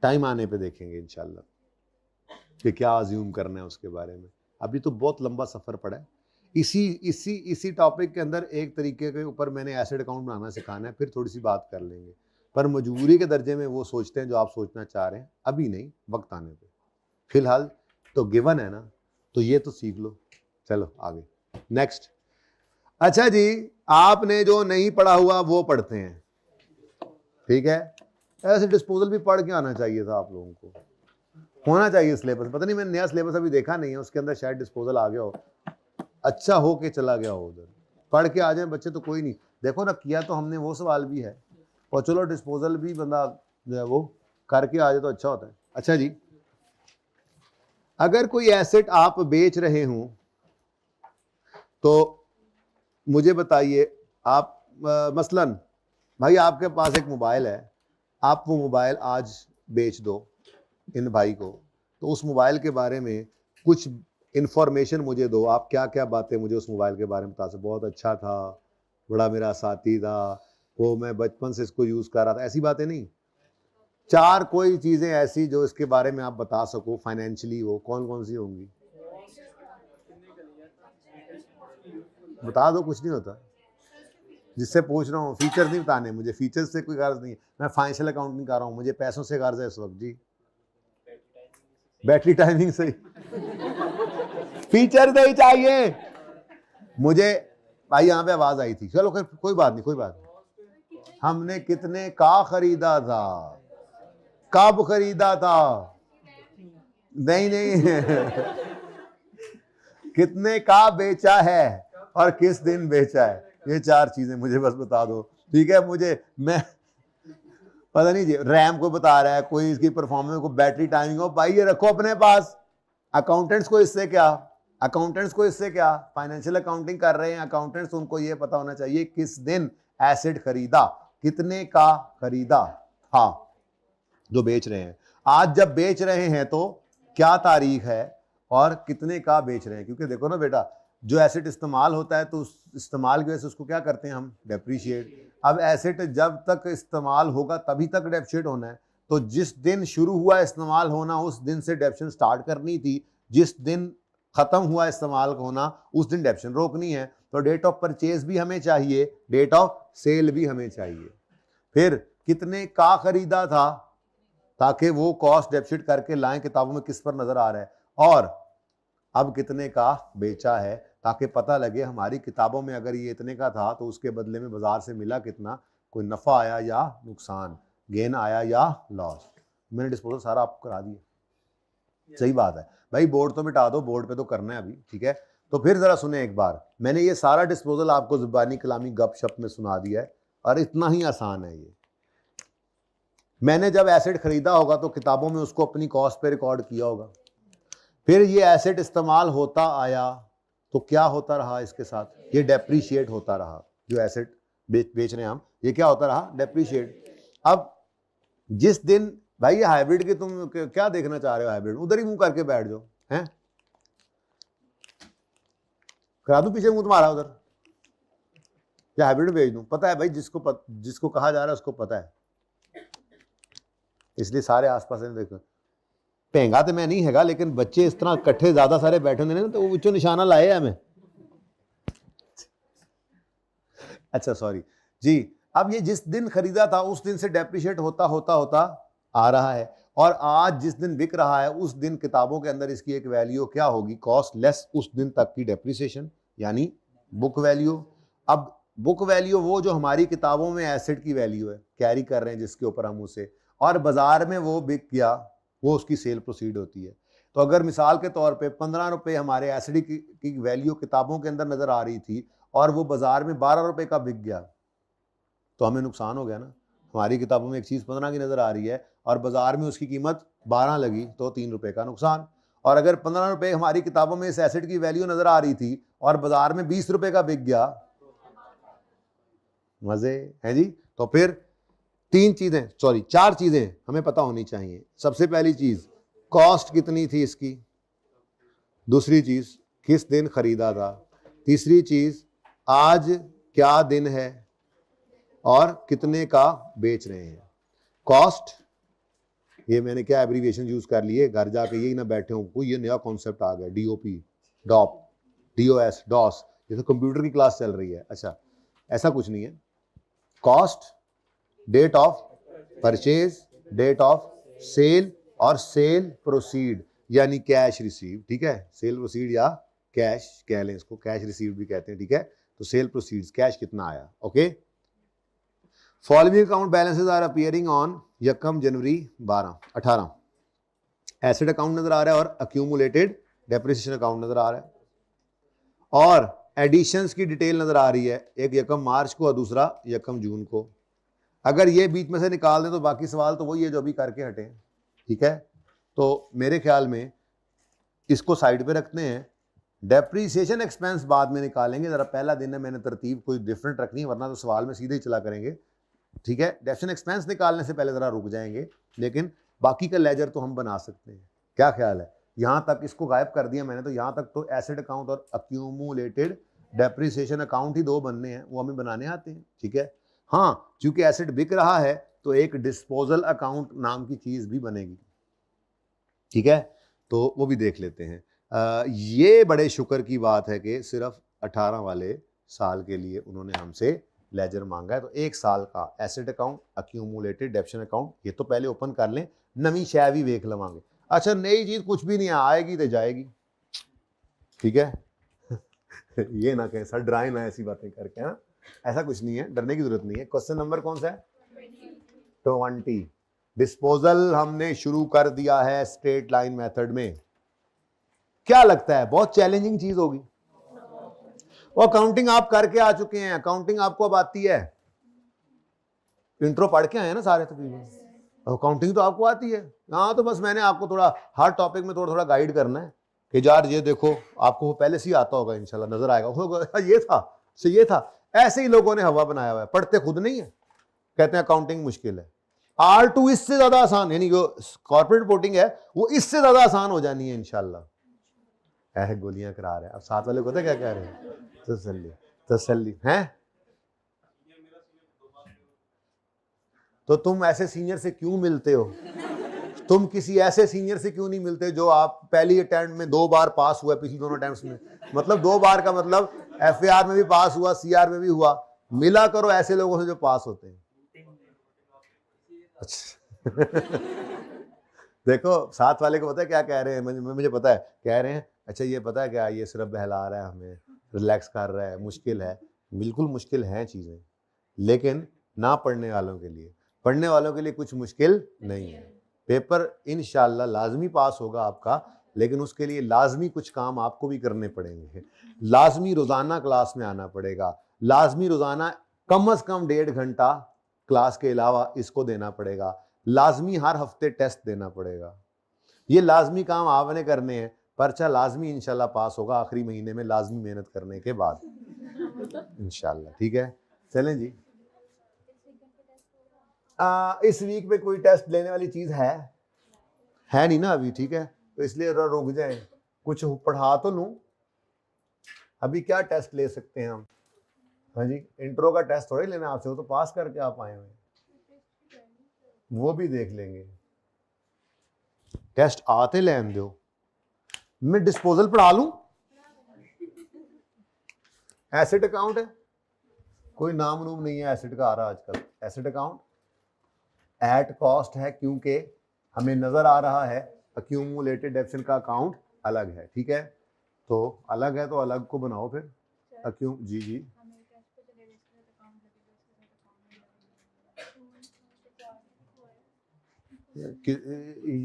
Speaker 1: टाइम आने पे देखेंगे इंशाल्लाह कि क्या अज्यूम करना है उसके बारे में। अभी तो बहुत लंबा सफ़र पड़ा है। इसी टॉपिक के अंदर एक तरीके के ऊपर मैंने एसेट अकाउंट बनाना सिखाना है, फिर थोड़ी सी बात कर लेंगे, पर मजबूरी के दर्जे में वो सोचते हैं जो आप सोचना चाह रहे हैं, अभी नहीं, वक्त आने पे। फिलहाल तो गिवन है ना, तो ये तो सीख लो। चलो आगे, नेक्स्ट। अच्छा जी, आपने जो नहीं पढ़ा हुआ वो पढ़ते हैं, ठीक है। ऐसे डिस्पोजल भी पढ़ के आना चाहिए था आप लोगों को, होना चाहिए सिलेबस। पता नहीं, मैंने नया सिलेबस अभी देखा नहीं है, उसके अंदर शायद डिस्पोजल आ गया हो, अच्छा हो के चला गया हो उधर, पढ़ के आ जाए बच्चे तो कोई नहीं। देखो ना, किया तो हमने वो सवाल भी है, और चलो डिस्पोजल भी बंदा जो है वो करके आ जाए तो अच्छा होता है। अच्छा जी, अगर कोई एसेट आप बेच रहे हों तो मुझे बताइए आप, मसलन भाई आपके पास एक मोबाइल है, आप वो मोबाइल आज बेच दो इन भाई को, तो उस मोबाइल के बारे में कुछ इन्फॉर्मेशन मुझे दो, आप क्या क्या बातें मुझे उस मोबाइल के बारे में बता सकते। बहुत अच्छा था, बड़ा मेरा साथी था, वो मैं बचपन से इसको यूज़ कर रहा था, ऐसी बातें नहीं, 4 कोई चीज़ें ऐसी जो इसके बारे में आप बता सको फाइनेंशियली, वो कौन कौन सी होंगी, बता दो, कुछ नहीं होता। जिससे पूछ रहा हूँ, फीचर नहीं बताने मुझे, फीचर्स से कोई गर्ज नहीं है, मैं फाइनेंशियल अकाउंटिंग कर रहा हूँ, मुझे पैसों से गर्ज है इस वक्त जी। बैटरी टाइमिंग से फीचर नहीं चाहिए मुझे भाई। यहाँ पे आवाज आई थी, चलो कोई बात नहीं, कोई बात नहीं। हमने कितने का खरीदा था, कब खरीदा था, नहीं कितने का बेचा है और किस दिन बेचा है, ये 4 चीजें मुझे बस बता दो, ठीक है। मुझे, मैं पता नहीं जी, रैम को बता रहा है कोई, इसकी परफॉर्मेंस को, बैटरी टाइमिंग हो, भाई ये रखो अपने पास। अकाउंटेंट्स को इससे क्या, फाइनेंशियल अकाउंटिंग कर रहे हैं अकाउंटेंट्स, उनको ये पता होना चाहिए किस दिन एसेट खरीदा, कितने का खरीदा था जो बेच रहे हैं। आज जब बेच रहे हैं तो क्या तारीख है और कितने का बेच रहे हैं, क्योंकि देखो ना बेटा, जो एसेट इस्तेमाल होता है तो उस इस्तेमाल की वजह से उसको क्या करते हैं हम, डेप्रीशिएट। अब एसेट जब तक इस्तेमाल होगा तभी तक डेप्रीशिएट होना है, तो जिस दिन शुरू हुआ इस्तेमाल होना उस दिन से डेप्शन स्टार्ट करनी थी, जिस दिन खत्म हुआ इस्तेमाल होना उस दिन डेप्शन रोकनी है। तो डेट ऑफ परचेज भी हमें चाहिए, डेट ऑफ सेल भी हमें चाहिए। फिर कितने का खरीदा था, ताकि वो कॉस्ट डेप्शिट करके लाएं किताबों में किस पर नजर आ रहा है, और अब कितने का बेचा है ताकि पता लगे हमारी किताबों में अगर ये इतने का था तो उसके बदले में बाजार से मिला कितना, कोई नफा आया या नुकसान, गेन आया या लॉस। मैंने डिस्पोजल सारा आपको करा दिया, सही बात है भाई, बोर्ड तो मिटा दो, बोर्ड पे तो करना है अभी, ठीक है। तो फिर जरा सुने एक बार, मैंने ये सारा डिस्पोजल आपको जुबानी कलामी गपशप में सुना दिया है, और इतना ही आसान है ये। मैंने जब एसेट खरीदा होगा तो किताबों में उसको अपनी कॉस्ट पे रिकॉर्ड किया होगा। फिर ये एसेट इस्तेमाल होता आया तो क्या होता रहा इसके साथ, ये डेप्रीशिएट होता रहा। जो एसेट बेच रहे हैं हम, ये क्या होता रहा, डेप्रीशिएट। अब जिस दिन भाई ये हाइब्रिड के तुम क्या देखना चाह रहे हो, हाइब्रिड उधर ही मुंह करके बैठ जाओ, हैं करा दूं पीछे मुंह तुम्हारा उधर, या हाइब्रिड भेज दूं? पता है भाई जिसको कहा जा रहा है उसको पता है, इसलिए सारे आसपास देखो भेंगा तो मैं नहीं हैगा, लेकिन बच्चे इस तरह इकट्ठे ज्यादा सारे बैठे होंगे ना तो वो विचों निशाना लाए हमें। अच्छा सॉरी जी। अब ये जिस दिन खरीदा था उस दिन से डेप्रिशिएट होता होता होता आ रहा है, और आज जिस दिन बिक रहा है उस दिन किताबों के अंदर इसकी एक वैल्यू क्या होगी, कॉस्ट लेस उस दिन तक की डेप्रिसिएशन, यानी बुक वैल्यू। अब बुक वैल्यू वो जो हमारी किताबों में एसेट की वैल्यू है, कैरी कर रहे हैं जिसके ऊपर हम उसे, और बाजार में वो बिक गया, वो उसकी सेल प्रोसीड होती है। तो अगर मिसाल के तौर पे 15 रुपए हमारे एसडी की वैल्यू किताबों के अंदर नजर आ रही थी और वो बाजार में 12 रुपए का बिक गया, तो हमें नुकसान हो गया ना। हमारी किताबों में एक चीज 15 की नजर आ रही है और बाजार में उसकी कीमत 12 लगी, तो 3 रुपए का नुकसान। और अगर 15 रुपए हमारी किताबों में इस एसेट की वैल्यू नजर आ रही थी और बाजार में 20 रुपए का बिक गया, मजे हैं जी। तो फिर चार चीजें हमें पता होनी चाहिए। सबसे पहली चीज, कॉस्ट कितनी थी इसकी। दूसरी चीज, किस दिन खरीदा था। तीसरी चीज, आज क्या दिन है और कितने का बेच रहे हैं। कॉस्ट, ये मैंने क्या एब्रीविएशन यूज कर लिए, घर जाके यही ना बैठे हो कोई ये नया कॉन्सेप्ट आ गया, डीओपी, डॉप, डीओएस, डॉस, ये तो कंप्यूटर की क्लास चल रही है। अच्छा, ऐसा कुछ नहीं है। Cost, date of purchase, date of sale और सेल प्रोसीड यानी कैश रिसीव, ठीक है। सेल प्रोसीड या कैश कह लें इसको, कैश रिसीव भी कहते हैं, ठीक है। तो सेल प्रोसीड्स, कैश कितना आया, okay. Following account balances are appearing on यकम जनवरी 18। एसेट अकाउंट नजर आ रहा है और अक्यूमुलेटेड डेप्रिसिएशन अकाउंट नजर आ रहा है, और एडिशंस की डिटेल नजर आ रही है, एक यकम मार्च को और दूसरा यकम जून को। अगर ये बीच में से निकाल दें तो बाकी सवाल तो वही है जो अभी करके हटे, ठीक है। तो मेरे ख्याल में इसको साइड पे रखते हैं, डेप्रीसिएशन एक्सपेंस बाद में निकालेंगे। जरा पहला दिन है, मैंने तरतीब कोई डिफरेंट रखनी है, वरना तो सवाल में सीधे ही चला करेंगे, ठीक है। डेप्रिसिएशन एक्सपेंस निकालने से पहले जरा रुक जाएंगे, लेकिन बाकी का लेजर तो हम बना सकते हैं। क्या ख्याल है? यहां तक इसको गायब कर दिया मैंने, तो यहां तक तो एसेट अकाउंट और अक्यूमुलेटेड डेप्रीसिएशन अकाउंट ही दो बनने हैं, वो हमें बनाने आते हैं, ठीक है। हाँ, चूंकि एसेट बिक रहा है तो एक डिस्पोजल अकाउंट नाम की चीज भी बनेगी, ठीक है। तो वो भी देख लेते हैं। ये बड़े शुक्र की बात है कि सिर्फ 18 वाले साल के लिए उन्होंने हमसे लेजर मांगा है। तो एक साल का एसेट अकाउंट, अक्यूमुलेटेड डेप्शन अकाउंट, ये तो पहले ओपन कर लें, नवी शै भी वेख लवांगे। अच्छा, नई चीज कुछ भी नहीं आएगी तो जाएगी, ठीक है। ये ना कहें सर डराए ना ऐसी बातें करके, है ना, ऐसा कुछ नहीं है, डरने की जरूरत नहीं है। क्वेश्चन नंबर कौन सा है? 20। डिस्पोजल हमने शुरू कर दिया है स्ट्रेट लाइन मेथड में। क्या लगता है बहुत चैलेंजिंग चीज होगी? वो अकाउंटिंग आप करके आ चुके हैं, अकाउंटिंग आपको अब आती है, इंट्रो पढ़ के आए हैं ना सारे तकरीबन, अकाउंटिंग तो आपको आती है। हाँ, तो बस मैंने आपको थोड़ा हर टॉपिक में थोड़ा थोड़ा गाइड करना है कि यार ये देखो, आपको वो पहले से ही आता होगा, इंशाल्लाह नजर आएगा, ये था से ये था। ऐसे ही लोगों ने हवा बनाया हुआ है, पढ़ते खुद नहीं है, कहते हैं अकाउंटिंग मुश्किल है। R2 इससे ज्यादा आसान, यानी जो कॉर्पोरेट रिपोर्टिंग है वो इससे ज्यादा आसान हो जानी है इंशाल्लाह। ऐसे गोलियां करा रहे हैं। अब साथ वाले को पता क्या कह रहे हैं? तसल्ली तसल्ली हैं। तो तुम ऐसे सीनियर से क्यों मिलते हो? तुम किसी ऐसे सीनियर से क्यों नहीं मिलते जो आप पहली अटेम्प्ट में 2 बार पास हुआ, पिछली दोनों अटेम्प्ट्स में, मतलब 2 बार का मतलब FAR में भी पास हुआ, CR में भी हुआ। मिला करो ऐसे लोगों से जो पास होते हैं। अच्छा देखो साथ वाले को पता है क्या कह रहे हैं, मुझे पता है, कह रहे हैं अच्छा ये पता है क्या, ये सिर्फ बहला रहा है हमें, रिलैक्स कर रहा है, मुश्किल है। बिल्कुल मुश्किल हैं चीजें, लेकिन ना पढ़ने वालों के लिए, पढ़ने वालों के लिए कुछ मुश्किल नहीं है। पेपर इंशाल्लाह लाजमी पास होगा आपका, लेकिन उसके लिए लाजमी कुछ काम आपको भी करने पड़ेंगे। लाजमी रोजाना क्लास में आना पड़ेगा, लाजमी रोजाना कम से कम 1.5 घंटा क्लास के अलावा इसको देना पड़ेगा, लाजमी हर हफ्ते टेस्ट देना पड़ेगा। ये लाजमी काम आपने करने हैं, पर्चा लाजमी इंशाल्लाह पास होगा आखिरी महीने में, लाजमी मेहनत करने के बाद इंशाल्लाह। ठीक है, चलें जी। इस वीक पे कोई टेस्ट लेने वाली चीज है नहीं ना अभी, ठीक है, तो इसलिए रुक जाए, कुछ पढ़ा तो लूं। अभी क्या टेस्ट ले सकते हैं हम? हाँ जी, इंट्रो का टेस्ट थोड़ी लेना आपसे, वो तो पास करके आप आए हुए, वो भी देख लेंगे। टेस्ट आते लेन दो, मैं डिस्पोजल पढ़ा लूं। एसेट अकाउंट है, कोई नाम नूम नहीं है एसेट का आ रहा आजकल। एसेट अकाउंट एट कॉस्ट है क्योंकि हमें नजर आ रहा है अक्यूमुलेटेड डेप्शन का अकाउंट अलग है। ठीक है, तो अलग है तो अलग को बनाओ फिर। जी जी,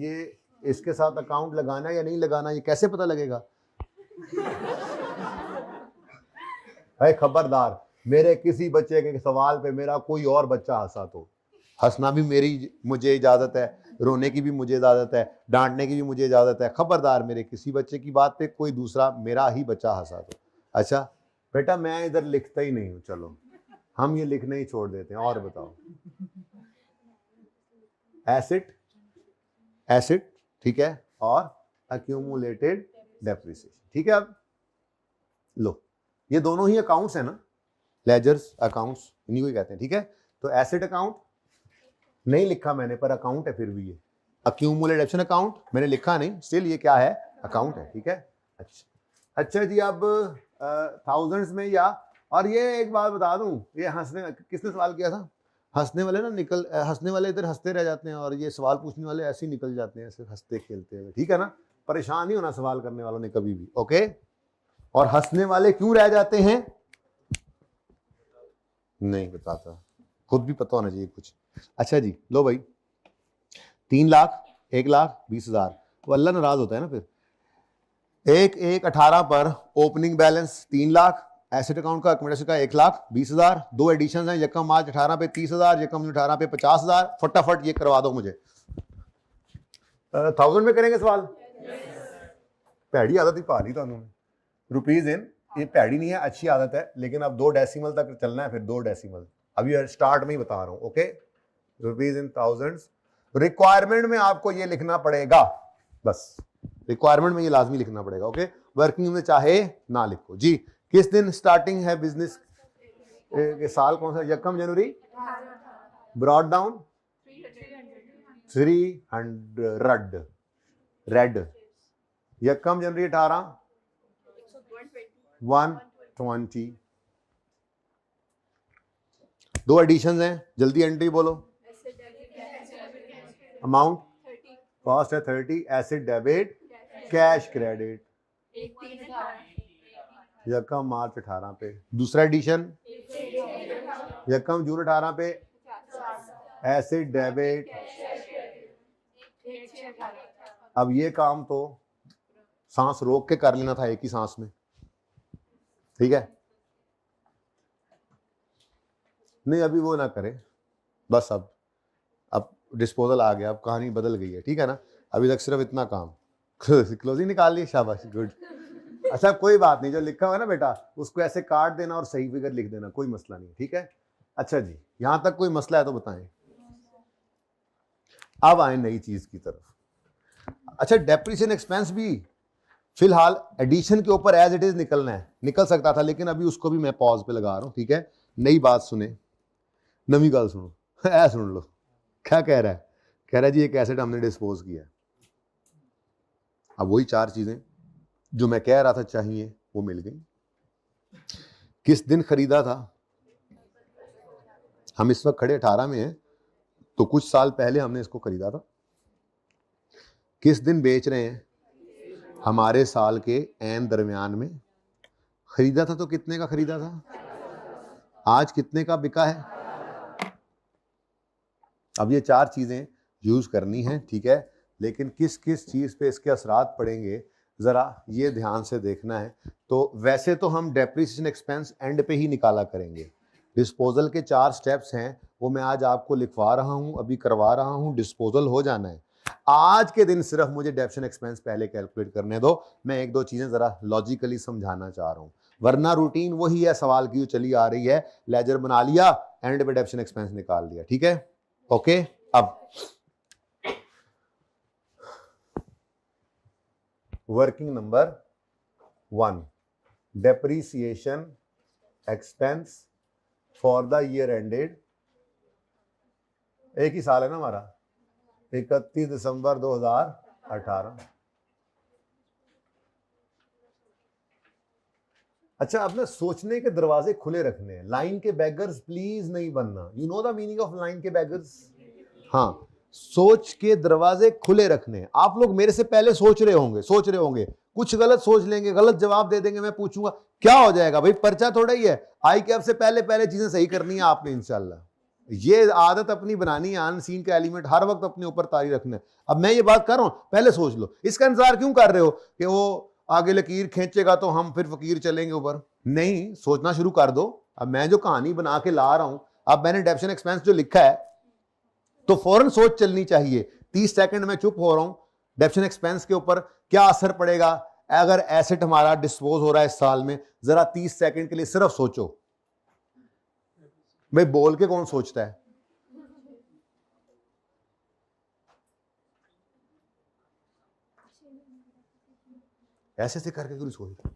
Speaker 1: ये इसके साथ अकाउंट लगाना या नहीं लगाना ये कैसे पता लगेगा? भाई खबरदार, मेरे किसी बच्चे के सवाल पे मेरा कोई और बच्चा हंसा तो, हंसना भी मुझे इजाजत है, रोने की भी मुझे इजाजत है, डांटने की भी मुझे इजाजत है। खबरदार, मेरे किसी बच्चे की बात पे कोई दूसरा मेरा ही बच्चा हंसा तो। अच्छा बेटा, मैं इधर लिखता ही नहीं हूँ, चलो हम ये लिखने ही छोड़ देते हैं। और बताओ, एसिड ठीक है, और अक्यूमुलेटेड डेप्रिसिएशन। ठीक है, अब लो, ये दोनों ही अकाउंट्स है ना, लेजर्स अकाउंट्स इन्हीं को ही कहते हैं। ठीक है, तो एसेट अकाउंट नहीं लिखा मैंने, पर अकाउंट है फिर भी। ये अक्यूमुलेटेड डेप्शन अकाउंट मैंने लिखा नहीं, स्टिल ये क्या है? अकाउंट है। ठीक है, अच्छा जी, अब थाउजेंड्स में या, और ये एक बात बता दूं, ये हंसने, किसने सवाल किया था? हंसने वाले ना हंसने वाले इधर हंसते रह जाते हैं, और ये सवाल पूछने वाले ऐसे ही निकल जाते हैं, ऐसे हंसते खेलते हुए। ठीक है ना, परेशान नहीं होना सवाल करने वालों ने कभी भी, ओके। और हंसने वाले क्यों रह जाते हैं? नहीं बताता, खुद भी पता होना चाहिए कुछ। अच्छा जी, लो भाई, 3 लाख, 1,20,000, वो अल्लाह नाराज होता है ना फिर। 1/1/18 पर opening balance 3 lakh, asset account का अकोमोडेशन का 1,20,000, 2 एडिशन हैं, यकम मार्च 18 पे 30,000, यकम 18 पे 50,000। फटाफट ये करवा दो मुझे। 1000 में करेंगे सवाल? भैड़ी आदत ही पा ली तो रुपीज इन, ये भैड़ी नहीं है, अच्छी आदत है, लेकिन अब 2 डेसिमल तक चलना है, फिर 2 डेसिमल अभी स्टार्ट में ही बता रहा हूं। Okay, rupees in thousands. Requirement में आपको ये लिखना पड़ेगा, बस रिक्वायरमेंट में ये लाजमी लिखना पड़ेगा। ओके, वर्किंग में चाहे ना लिखो जी। किस दिन स्टार्टिंग है बिजनेस के? साल कौन सा? यकम जनवरी, ब्रॉड डाउन 300 रेड, यकम जनवरी 18 120। 2 एडिशन हैं, जल्दी एंट्री बोलो। अमाउंट कॉस्ट है 30, एसिड डेबिट, कैश क्रेडिट, यकम मार्च 18 पे। दूसरा एडिशन यकम जून 18 पे, एसिड डेबिट। अब ये काम तो सांस रोक के कर लेना था एक ही सांस में, ठीक है? नहीं अभी वो ना करें, बस अब डिस्पोजल आ गया, अब कहानी बदल गई है, ठीक है ना? अभी तक सिर्फ इतना काम, क्लोजिंग निकाल ली, शाबाश, गुड। अच्छा कोई बात नहीं, जो लिखा हुआ है ना बेटा उसको ऐसे काट देना और सही फिगर लिख देना, कोई मसला नहीं, ठीक है? अच्छा जी, यहां तक कोई मसला है तो बताएं। अब आए नई चीज की तरफ। अच्छा, डेप्रिसिएशन एक्सपेंस भी फिलहाल एडिशन के ऊपर एज इट इज निकलना है, निकल सकता था, लेकिन अभी उसको भी मैं पॉज पे लगा रहा हूं, ठीक है? नई बात सुने, नवी गल सुनो, ऐ सुन लो क्या कह रहा है। कह रहा है जी एक एसेट हमने डिस्पोज किया। अब वही 4 चीजें जो मैं कह रहा था चाहिए वो मिल गई। किस दिन खरीदा था? हम इस वक्त खड़े 18 में हैं, तो कुछ साल पहले हमने इसको खरीदा था। किस दिन बेच रहे हैं? हमारे साल के ऐन दरमियान में खरीदा था। तो कितने का खरीदा था? आज कितने का बिका है? अब ये 4 चीजें यूज करनी है, ठीक है? लेकिन किस किस चीज पे इसके असरात पड़ेंगे जरा ये ध्यान से देखना है। तो वैसे तो हम डेप्रिसिएशन एक्सपेंस एंड पे ही निकाला करेंगे। डिस्पोजल के 4 स्टेप्स हैं, वो मैं आज आपको लिखवा रहा हूं, अभी करवा रहा हूं, डिस्पोजल हो जाना है। आज के दिन सिर्फ मुझे डेबिट एक्सपेंस पहले कैलकुलेट करने दो, मैं एक दो चीजें जरा लॉजिकली समझाना चाह रहा हूं, वरना रूटीन वही है सवाल की जो चली आ रही है, लेजर बना लिया, एंड पे डेबिट एक्सपेंस निकाल दिया, ठीक है। ओके, अब working number 1, depreciation expense for the year ended, एक ही साल है ना हमारा, 31 दिसंबर 2018। अच्छा, अपने सोचने के दरवाजे खुले रखने हैं, लाइन के बैगर्स प्लीज नहीं बनना। You know the meaning of line के बैगर्स? हाँ, सोच के दरवाजे खुले रखने। आप लोग मेरे से पहले सोच रहे होंगे, कुछ गलत सोच लेंगे, गलत जवाब दे देंगे, मैं पूछूंगा क्या हो जाएगा भाई, पर्चा थोड़ा ही है। आई कैप से पहले चीजें सही करनी है आपने इंशाल्लाह। ये आदत अपनी बनानी है, अनसीन का एलिमेंट हर वक्त अपने ऊपर तारी रखना है। अब मैं ये बात कर रहा हूं, पहले सोच लो। इसका इंतजार क्यों कर रहे हो कि वो आगे लकीर खींचेगा तो हम फिर फकीर चलेंगे ऊपर? नहीं, सोचना शुरू कर दो। अब मैं जो कहानी बना के ला रहा हूं, अब मैंने डेबिट एक्सपेंस जो लिखा है तो फौरन सोच चलनी चाहिए। 30 सेकंड में चुप हो रहा हूं, डेबिट एक्सपेंस के ऊपर क्या असर पड़ेगा अगर एसेट हमारा डिस्पोज हो रहा है इस साल में, जरा 30 सेकंड के लिए सिर्फ सोचो। भाई बोल के कौन सोचता है? ऐसे से करके क्यों सोचता?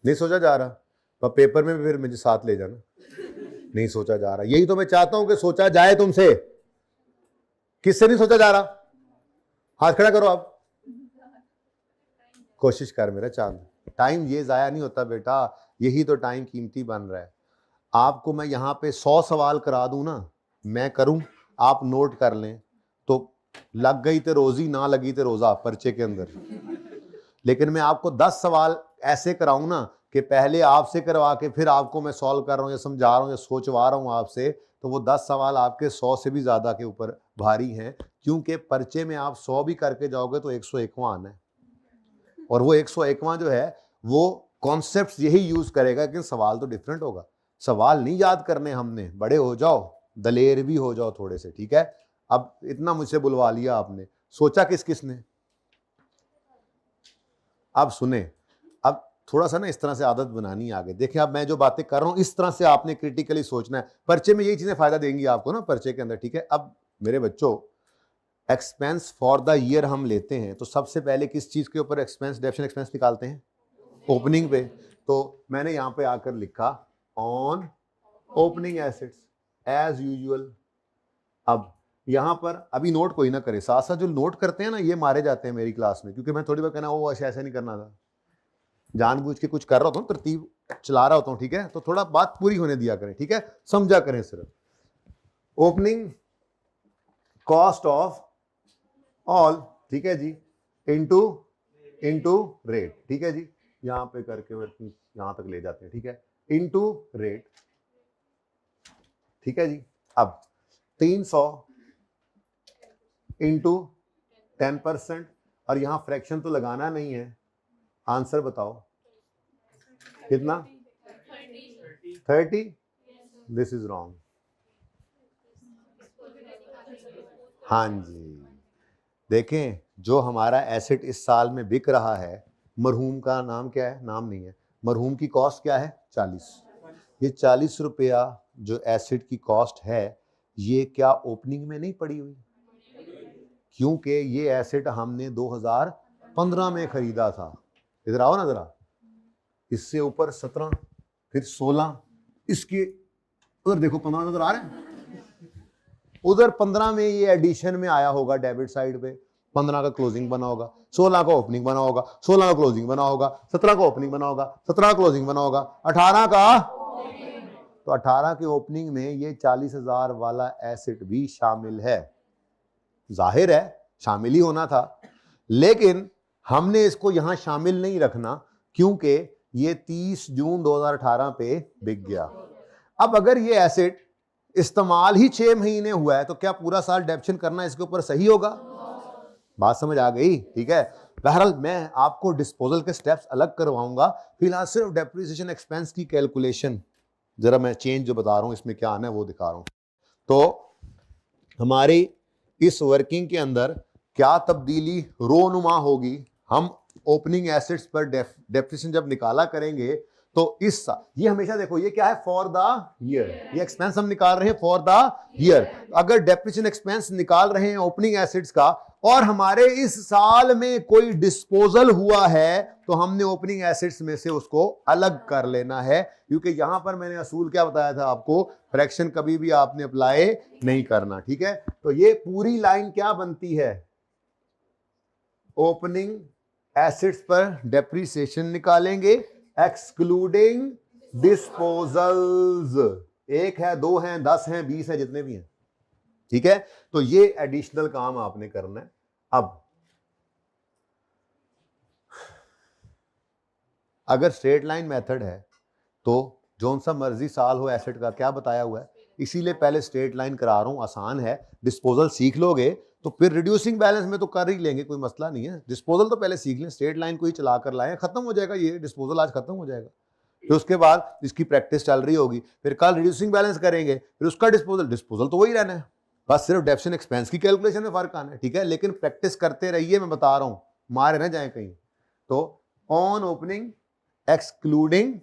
Speaker 1: नहीं सोचा जा रहा, पर पेपर में फिर मुझे साथ ले जाना। नहीं सोचा जा रहा, यही तो मैं चाहता हूं कि सोचा जाए तुमसे। किससे नहीं सोचा जा रहा? हाथ खड़ा करो आप। कोशिश कर मेरा चांद, टाइम ये जाया नहीं होता बेटा, यही तो टाइम कीमती बन रहा है। आपको मैं यहां पे 100 सवाल करा दूं ना, मैं करूं, आप नोट कर लें, तो लग गई तो रोजी, ना लगी तो रोजा पर्चे के अंदर। लेकिन मैं आपको 10 सवाल ऐसे कराऊं ना कि पहले आपसे करवा के फिर आपको मैं सॉल्व कर रहा हूं या समझा रहा हूं या सोचवा रहा हूं आपसे, तो वो 10 सवाल आपके 100 से भी ज्यादा के ऊपर भारी हैं, क्योंकि पर्चे में आप 100 भी करके जाओगे तो 101वां आना है, और वो 101वां जो है वो कॉन्सेप्ट्स यही यूज करेगा, लेकिन सवाल तो डिफरेंट होगा। सवाल नहीं याद करने हमने, बड़े हो जाओ, दलेर भी हो जाओ थोड़े से, ठीक है। अब इतना मुझसे बुलवा लिया आपने, सोचा किस किसने? अब सुने, अब थोड़ा सा ना इस तरह से आदत बनानी है आगे। देखिए अब मैं जो बातें कर रहा हूं इस तरह से आपने क्रिटिकली सोचना है, पर्चे में यही चीजें फायदा देंगी आपको ना पर्चे के अंदर, ठीक है। अब मेरे बच्चों, एक्सपेंस फॉर द ईयर हम लेते हैं तो सबसे पहले किस चीज के ऊपर एक्सपेंस, डेबिट एक्सपेंस निकालते हैं? ओपनिंग पे। तो मैंने यहां पे आकर लिखा on opening assets as usual. अब यहां पर अभी नोट कोई ना करे, साथ साथ जो नोट करते हैं ना ये मारे जाते हैं मेरी क्लास में, क्योंकि मैं थोड़ी बार कहना वो ऐसा नहीं करना था, जानबूझ के कुछ कर रहा होता हूँ, तरतीब चला रहा होता हूँ, ठीक है। तो थोड़ा बात पूरी होने दिया करें, ठीक है, समझा करें सिर्फ। ओपनिंग कॉस्ट ऑफ ऑल, ठीक है जी, इनटू रेट, ठीक है जी, यहां पे करके यहां तक ले जाते हैं, ठीक है, इनटू रेट, ठीक है जी। अब 300 इंटू 10%, और यहां फ्रैक्शन तो लगाना नहीं है, आंसर बताओ कितना? 30। This is wrong. हाँ जी, देखें जो हमारा एसेट इस साल में बिक रहा है, मरहूम का नाम क्या है? नाम नहीं है। मरहूम की कॉस्ट क्या है? 40। ये 40 रुपया जो एसेट की कॉस्ट है, ये क्या ओपनिंग में नहीं पड़ी हुई? क्योंकि ये एसेट हमने 2015 में खरीदा था। इधर आओ ना जरा, इससे ऊपर 17, फिर 16, इसके उधर देखो 15 नजर आ रहे हैं, उधर 15 में ये एडिशन में आया होगा डेबिट साइड पे, 15 का क्लोजिंग बना होगा, 16 का ओपनिंग बना होगा, 16 का क्लोजिंग बना होगा, 17 का ओपनिंग बना होगा, 17 का क्लोजिंग बना होगा, 18 का, तो 18 के ओपनिंग में ये 40,000 वाला एसेट भी शामिल है। जाहिर है शामिल ही होना था, लेकिन हमने इसको यहां शामिल नहीं रखना क्योंकि ये 30 जून 2018 पे बिक गया। अब अगर ये एसेट इस्तेमाल ही 6 महीने हुआ है तो क्या पूरा साल डेबिशन करना इसके ऊपर सही होगा? बात समझ आ गई? ठीक है, बहरहाल मैं आपको डिस्पोजल के स्टेप्स अलग करवाऊंगा, फिलहाल सिर्फ डेप्रिसिएशन एक्सपेंस की कैलकुलेशन जरा मैं चेंज जो बता रहा हूं इसमें क्या आना है वो दिखा रहा हूं। तो हमारी इस वर्किंग के अंदर क्या तब्दीली रोनुमा होगी, हम ओपनिंग एसेट्स पर डेप्रिसिएशन जब निकाला करेंगे तो इस ये हमेशा देखो ये क्या है, फॉर द ईयर, ये एक्सपेंस हम निकाल रहे हैं फॉर द ईयर। अगर डेप्रिसिएशन एक्सपेंस निकाल रहे हैं ओपनिंग एसेट्स का और हमारे इस साल में कोई डिस्पोजल हुआ है तो हमने ओपनिंग एसेट्स में से उसको अलग कर लेना है, क्योंकि यहां पर मैंने असूल क्या बताया था आपको, फ्रैक्शन कभी भी आपने अप्लाई नहीं करना। ठीक है, तो ये पूरी लाइन क्या बनती है, ओपनिंग एसेट्स पर डेप्रिसिएशन निकालेंगे एक्सक्लूडिंग डिस्पोजल्स, 1 है 2 है 10 है 20 है जितने भी हैं। ठीक है, तो ये एडिशनल काम आपने करना है। अब अगर स्ट्रेट लाइन मेथड है तो जोन सा मर्जी साल हो एसेट का, क्या बताया हुआ है, इसीलिए पहले स्ट्रेट लाइन करा रहा हूं, आसान है। डिस्पोजल सीख लोगे तो फिर रिड्यूसिंग बैलेंस में तो कर ही लेंगे, कोई मसला नहीं है। डिस्पोजल तो पहले सीख लें, स्ट्रेट लाइन को ही चला कर लाएं, खत्म हो जाएगा ये डिस्पोजल, आज खत्म हो जाएगा। फिर उसके बाद इसकी प्रैक्टिस चल रही होगी, फिर कल रिड्यूसिंग बैलेंस करेंगे, फिर उसका डिस्पोजल तो वही रहना है, बस सिर्फ डेप्रिसिएशन एक्सपेंस की कैलकुलेशन में फर्क आना है। ठीक है, लेकिन प्रैक्टिस करते रहिए, मैं बता रहा हूं, मारे ना जाए कहीं। तो ऑन ओपनिंग एक्सक्लूडिंग,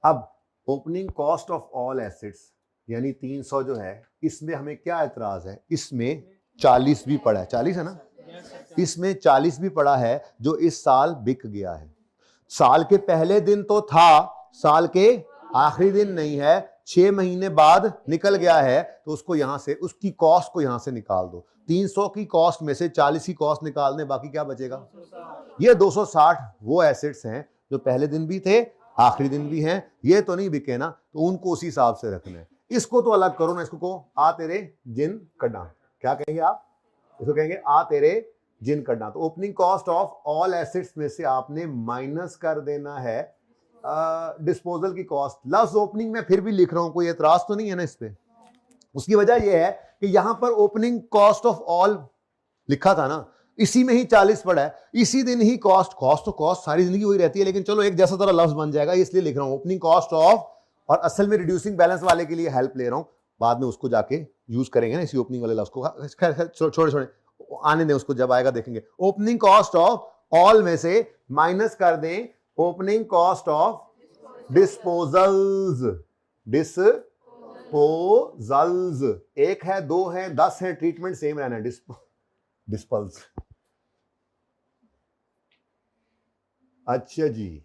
Speaker 1: अब opening cost of all assets यानी 300 जो है, इसमें हमें क्या एतराज है, इसमें 40 भी पड़ा है, 40 है ना, इसमें 40 भी पड़ा है जो इस साल बिक गया है। साल के पहले दिन तो था, साल के आखिरी दिन नहीं है, 6 महीने बाद निकल गया है, तो उसको यहां से, उसकी कॉस्ट को यहां से निकाल दो। 300 की कॉस्ट में से 40 की कॉस्ट निकाल दें, बाकी क्या बचेगा, ये 260 वो एसेट्स हैं जो पहले दिन भी थे आखिरी दिन भी हैं, ये तो नहीं बिके ना, तो उनको उसी हिसाब से रखना है। इसको तो अलग करो ना, इसको को आ तेरे जिन कड्डा, क्या कहेंगे आप, इसको कहेंगे आ तेरे जिन कड्डा। तो opening cost of all assets में से आपने माइनस कर देना है डिस्पोजल की कॉस्ट। लफ्ज ओपनिंग में फिर भी लिख रहा हूं, कोई एतराज तो नहीं है ना इस पे। उसकी वजह यह है कि यहां पर ओपनिंग कॉस्ट ऑफ ऑल लिखा था ना, इसी में ही 40 पड़ा है, इसी दिन ही कॉस्ट तो कॉस्ट सारी जिंदगी वही रहती है, लेकिन चलो एक जैसा तरह लफ्ज बन जाएगा, इसलिए लिख रहा हूं ओपनिंग कॉस्ट ऑफ, और असल में रिड्यूसिंग बैलेंस वाले के लिए हेल्प ले रहा हूं, बाद में उसको जाके यूज करेंगे ना इसी ओपनिंग वाले लफ्ज को, छोड़े आने दें उसको, जब आएगा देखेंगे। ओपनिंग कॉस्ट ऑफ ऑल में से माइनस कर दें ओपनिंग कॉस्ट ऑफ डिस्पोजल्स, 1 है 2 है 10 है, ट्रीटमेंट सेम रहना है, डिस्पल्स। अच्छा जी,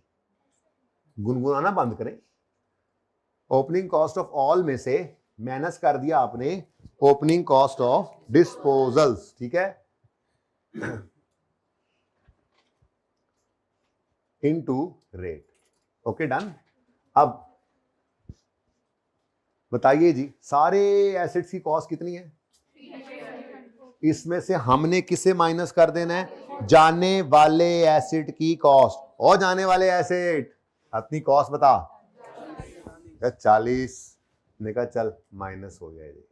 Speaker 1: गुनगुनाना बंद करें। ओपनिंग कॉस्ट ऑफ ऑल में से माइनस कर दिया आपने ओपनिंग कॉस्ट ऑफ डिस्पोजल्स, ठीक है, इनटू रेट। Okay done. अब बताइए जी, सारे एसेट्स की कॉस्ट कितनी है, इसमें से हमने किसे माइनस कर देना है, जाने वाले एसेट की कॉस्ट। और जाने वाले एसेट अपनी कॉस्ट बता, 40 ने कहा चल माइनस हो गया जी।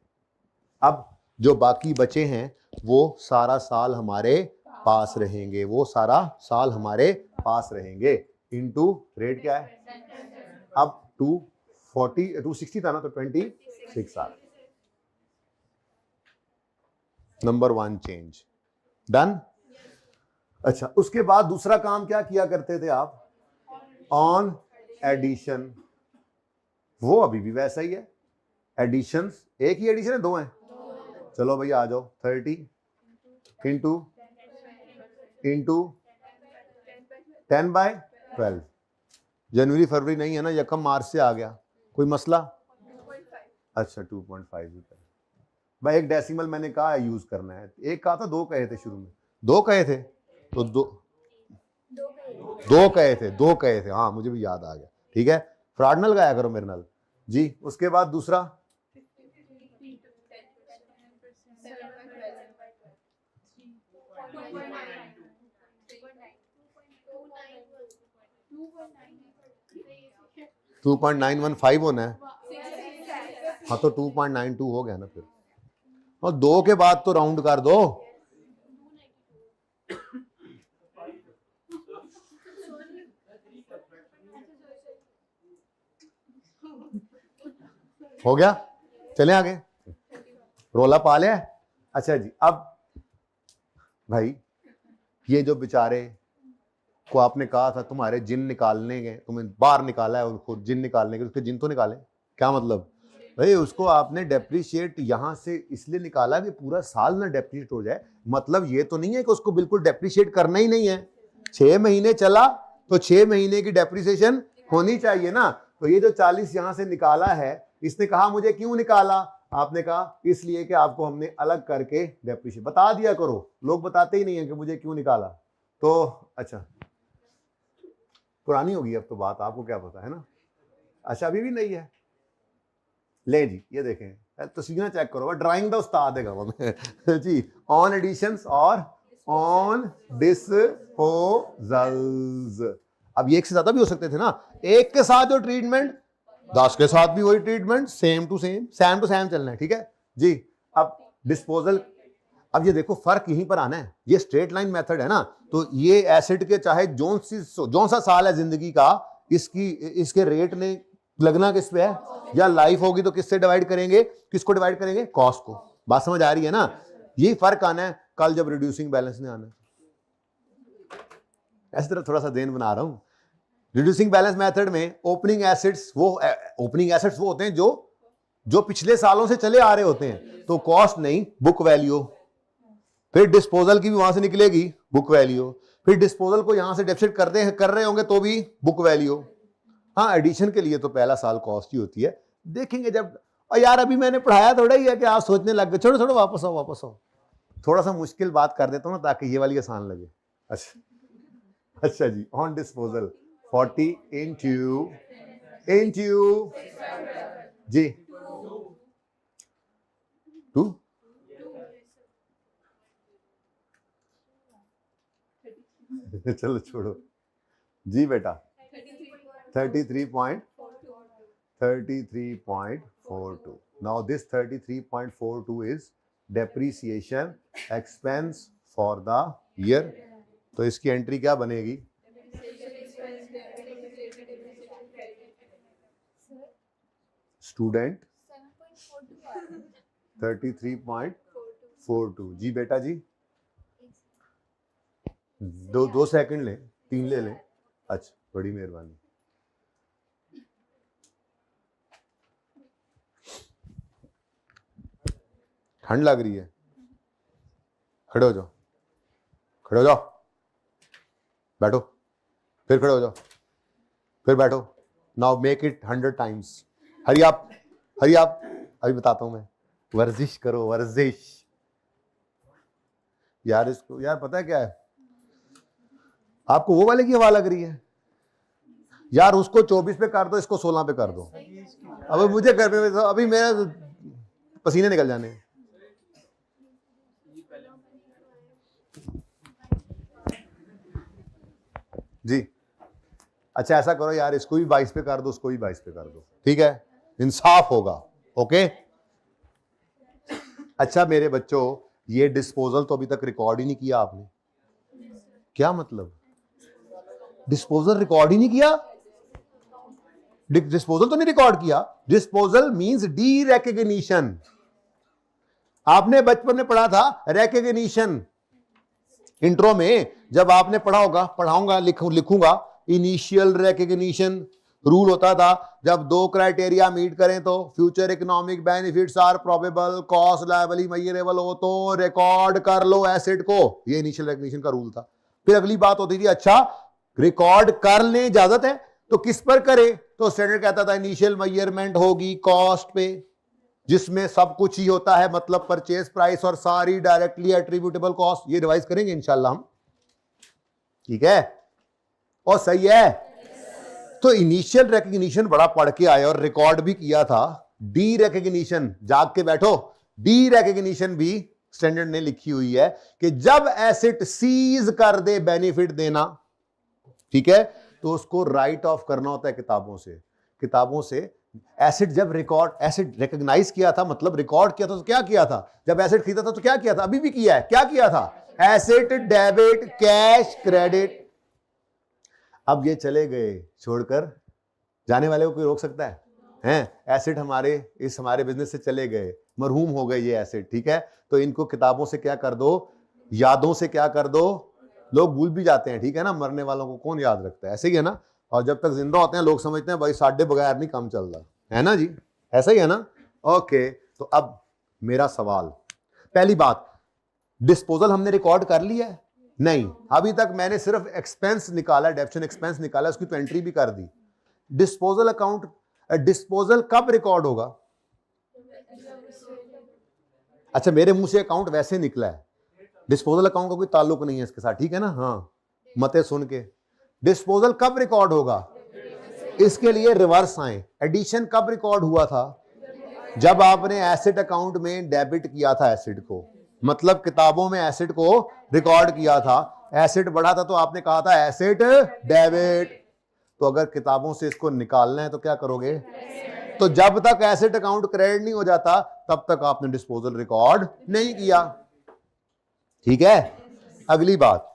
Speaker 1: अब जो बाकी बचे हैं वो सारा साल हमारे पास रहेंगे, वो सारा साल हमारे पास रहेंगे, इनटू रेट क्या है, अब 260 था ना, तो 26 साल। Number 1 change done. अच्छा, उसके बाद दूसरा काम क्या किया करते थे आप, ऑन एडिशन, वो अभी भी वैसा ही है। एडिशंस, एक ही एडिशन है, 2 हैं, चलो भैया आ जाओ, 30 इंटू 10/12, जनवरी फरवरी नहीं है ना, यकम मार्च से आ गया, कोई मसला, अच्छा 2.5 भाई, एक डेसिमल मैंने कहा यूज करना है, एक कहा था 2 कहे थे शुरू में, 2 कहे थे तो 2 कहे थे, हाँ मुझे भी याद आ गया, ठीक है, फ्रॉडनल गाया करो मेरे नाल जी। उसके बाद दूसरा 2.915 होना है, हाँ तो 2.92 हो गया ना फिर, और 2 के बाद तो राउंड कर दो, हो गया, चले आगे, रोला पा लिया। अच्छा जी, अब भाई ये जो बेचारे को आपने कहा था तुम्हारे जिन निकालने के, तुम्हें बाहर निकाला है उनको जिन निकालने के, उसके जिन तो निकाले, क्या मतलब भाई? उसको आपने डेप्रिशिएट यहां से इसलिए निकाला कि पूरा साल ना डेप्रिशिएट हो जाए, मतलब ये तो नहीं है कि उसको बिल्कुल डेप्रिशिएट करना ही नहीं है। 6 महीने चला तो 6 महीने की डेप्रिसिएशन होनी चाहिए ना। तो ये जो 40 यहां से निकाला है, इसने कहा मुझे क्यों निकाला? आपने कहा इसलिए कि आपको हमने अलग करके डेप्रिशिएट बता दिया करो। लोग बताते ही नहीं है कि मुझे क्यों निकाला। तो अच्छा, पुरानी होगी अब तो बात, आपको क्या पता है ना। अच्छा, अभी भी नहीं है। ले जी, ये देखें तो सीना चेक करो, ड्राइंग द उस्ताद है में जी, ऑन एडिशंस और ऑन डिस्पोजल्स। अब ये एक से ज्यादा भी हो सकते थे ना, एक के साथ जो ट्रीटमेंट 10 के साथ भी वही ट्रीटमेंट, सेम टू सेम चलना है, ठीक है जी। अब डिस्पोजल, अब ये देखो फर्क यहीं पर आना है, ये स्ट्रेट लाइन मेथड है ना, तो ये एसिड के चाहे जो सा साल है जिंदगी का, इसके रेट ने लगना किस पे है, या लाइफ होगी तो किससे डिवाइड करेंगे, किसको डिवाइड करेंगे, कॉस्ट को। बात समझ आ रही है ना, यही फर्क आना है कल जब रिड्यूसिंग बैलेंस में आना है। ऐसी तरह थोड़ा सा देन बना रहा हूं। रिड्यूसिंग बैलेंस मेथड में ओपनिंग एसिड्स वो होते हैं जो पिछले सालों से चले आ रहे होते हैं, तो कॉस्ट नहीं, बुक वैल्यू। फिर डिस्पोजल की भी वहां से निकलेगी बुक वैल्यू, फिर डिस्पोजल को यहां से डेफिसिट कर रहे होंगे तो भी बुक वैल्यू। हाँ, एडिशन के लिए तो पहला साल कॉस्ट ही होती है, देखेंगे जब। और यार अभी मैंने पढ़ाया थोड़ा ही है कि आप सोचने लग गए, छोड़ो वापस आओ। थोड़ा सा मुश्किल बात कर देता हूँ ना ताकि ये वाली आसान लगे। अच्छा जी, ऑन डिस्पोजल 40 इंटू जी 2, चलो छोड़ो जी बेटा, 33.42. Now this 33.42 is depreciation expense for the year. तो इसकी एंट्री क्या बनेगी? स्टूडेंट 33.42 जी बेटा जी, 2 सेकंड ले, 3 ले लें। अच्छा, बड़ी मेहरबानी। ठंड लग रही है, खड़े हो जाओ, बैठो, फिर खड़े हो जाओ, फिर बैठो। Now make it 100 times. Hari आप, अभी बताता हूं मैं। वर्जिश करो, वर्जिश। यार इसको, यार पता है क्या है, आपको वो वाले की हवा लग रही है यार, उसको 24 पे कर दो, इसको 16 पे कर दो। अब मुझे घर में अभी मेरे पसीने निकल जाने। जी अच्छा, ऐसा करो यार, इसको भी 22 पे कर दो, उसको भी 22 पे कर दो, ठीक है, इंसाफ होगा। ओके, अच्छा मेरे बच्चों, ये डिस्पोजल तो अभी तक रिकॉर्ड ही नहीं किया आपने। क्या मतलब? डिस्पोजल रिकॉर्ड ही नहीं किया? डिस्पोजल तो नहीं रिकॉर्ड किया। Disposal means D recognition. आपने बचपन में पढ़ा था रिकॉग्निशन, इंट्रो में जब आपने पढ़ा होगा, पढ़ाऊंगा, लिखूंगा। इनिशियल रिकॉग्निशन रूल होता था, जब 2 क्राइटेरिया मीट करें तो future economic benefits are probable, cost reliably measurable हो तो रिकॉर्ड कर लो एसेट को। ये इनिशियल रिकॉग्निशन का रूल था। फिर अगली बात होती थी, अच्छा रिकॉर्ड कर ले, इजाजत है तो किस पर करे? तो स्टैंडर्ड कहता था इनिशियल मेजरमेंट होगी कॉस्ट पे, जिसमें सब कुछ ही होता है, मतलब परचेज प्राइस और सारी डायरेक्टली एट्रीब्यूटेबल कॉस्ट। ये रिवाइज करेंगे इंशाल्लाह हम, ठीक है? और सही है। तो इनिशियल रिकॉग्निशन बड़ा पढ़ के आए और रिकॉर्ड भी किया था। डी रिकॉग्निशन, जाग के बैठो, डी रिकॉग्निशन भी स्टैंडर्ड ने लिखी हुई है कि जब एसेट सीज कर दे बेनिफिट देना, ठीक है, तो उसको राइट ऑफ करना होता है किताबों से। एसेट जब एसेट रिकॉग्नाइज किया था, मतलब रिकॉर्ड किया था, तो क्या किया था? जब एसेट खरीदा था तो क्या किया था? अभी भी किया है, क्या किया था? Asset debit cash credit. अब ये चले गए छोड़कर, जाने वाले को कोई रोक सकता है? हैं, एसेट हमारे बिजनेस से चले गए, मरहूम हो गए ये एसेट, ठीक है। तो इनको किताबों से क्या कर दो, यादों से क्या कर दो, लोग भूल भी जाते हैं, ठीक है ना, मरने वालों को कौन याद रखता है, ऐसे ही है ना। और जब तक जिंदा होते हैं लोग समझते हैं भाई साढ़े बगैर नहीं काम चल रहा, है ना जी, ऐसा ही है ना। ओके, तो अब मेरा सवाल, पहली बात, डिस्पोजल हमने रिकॉर्ड कर लिया है? नहीं, अभी तक मैंने सिर्फ एक्सपेंस निकाला, डेबिशन एक्सपेंस निकाला, उसकी तो एंट्री भी कर दी। डिस्पोजल अकाउंट, डिस्पोजल कब रिकॉर्ड होगा? अच्छा, मेरे मुंह से अकाउंट वैसे निकला है, डिस्पोजल अकाउंट का कोई ताल्लुक नहीं है इसके साथ, ठीक है ना। हाँ, मते सुन के, डिस्पोजल कब रिकॉर्ड होगा? इसके लिए रिवर्स आए, एडिशन कब रिकॉर्ड हुआ था? जब आपने एसेट अकाउंट में डेबिट किया था एसेट को, मतलब किताबों में एसेट को रिकॉर्ड किया था, एसेट बढ़ा था तो आपने कहा था एसेट डेबिट। तो अगर किताबों से इसको निकालना है तो क्या करोगे? तो जब तक एसेट अकाउंट क्रेडिट नहीं हो जाता तब तक आपने डिस्पोजल रिकॉर्ड नहीं किया, ठीक है। अगली बात,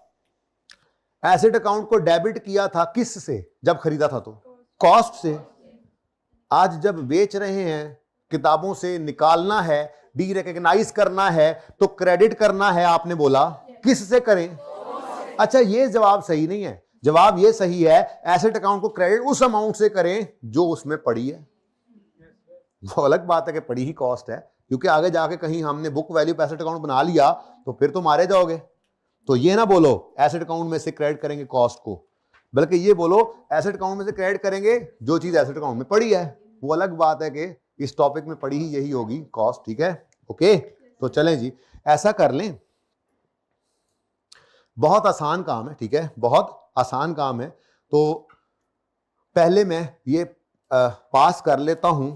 Speaker 1: एसेट अकाउंट को डेबिट किया था किस से? जब खरीदा था तो कॉस्ट से। आज जब बेच रहे हैं, किताबों से निकालना है, डी रिकॉग्नाइज करना है, तो क्रेडिट करना है, आपने बोला किस से करें? अच्छा, ये जवाब सही नहीं है, जवाब ये सही है, एसेट अकाउंट को क्रेडिट उस अमाउंट से करें जो उसमें पड़ी है। वो अलग बात है कि पड़ी ही कॉस्ट है, क्योंकि आगे जाके कहीं हमने बुक वैल्यू एसेट अकाउंट बना लिया तो फिर तो मारे जाओगे। तो ये ना बोलो एसेट अकाउंट में से क्रेडिट करेंगे कॉस्ट को, बल्कि ये बोलो एसेट अकाउंट में से क्रेडिट करेंगे जो चीज एसेट अकाउंट में पड़ी है। वो अलग बात है कि इस टॉपिक में पड़ी ही यही होगी कॉस्ट, ठीक है। ओके, तो चलें जी, ऐसा कर लें, बहुत आसान काम है, ठीक है, बहुत आसान काम है। तो पहले मैं ये पास कर लेता हूं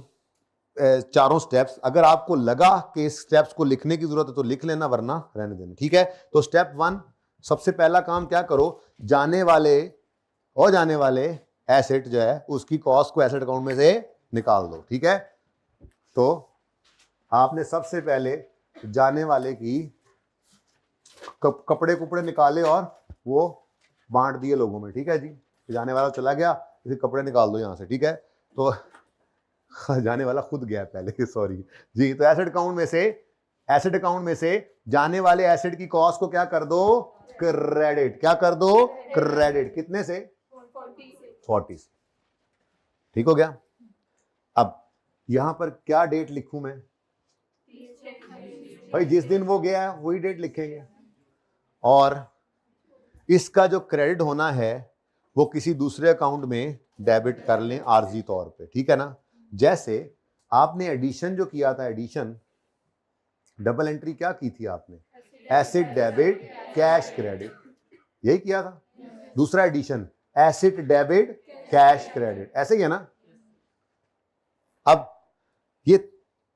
Speaker 1: चारों स्टेप्स। अगर आपको लगा कि इस स्टेप्स को लिखने की जरूरत है तो लिख लेना, वरना रहने देना, ठीक है। तो स्टेप 1, सबसे पहला काम क्या करो, जाने वाले एसेट जो है उसकी कॉस्ट को एसेट अकाउंट में से निकाल दो, ठीक है। तो आपने सबसे पहले जाने वाले की कपड़े कुपड़े निकाले और वो बांट दिए लोगों में, ठीक है जी। जाने वाला चला गया, इसे कपड़े निकाल दो यहां से, ठीक है। तो जाने वाला खुद गया पहले, सॉरी जी। तो एसेट अकाउंट में से जाने वाले एसेट की कॉस्ट को क्या कर दो, क्रेडिट। क्या कर दो, क्रेडिट। कितने से? 40 से, ठीक हो गया। अब यहां पर क्या डेट लिखूं मैं? भाई जिस दिन वो गया है वही डेट लिखेंगे, और इसका जो क्रेडिट होना है वो किसी दूसरे अकाउंट में डेबिट कर लें आर्जी तौर पे, ठीक है ना। जैसे आपने एडिशन जो किया था, एडिशन डबल एंट्री क्या की थी आपने, एसेट डेबिट कैश क्रेडिट, यही किया था। दूसरा addition asset debit cash credit, ऐसे ही है ना। अब ये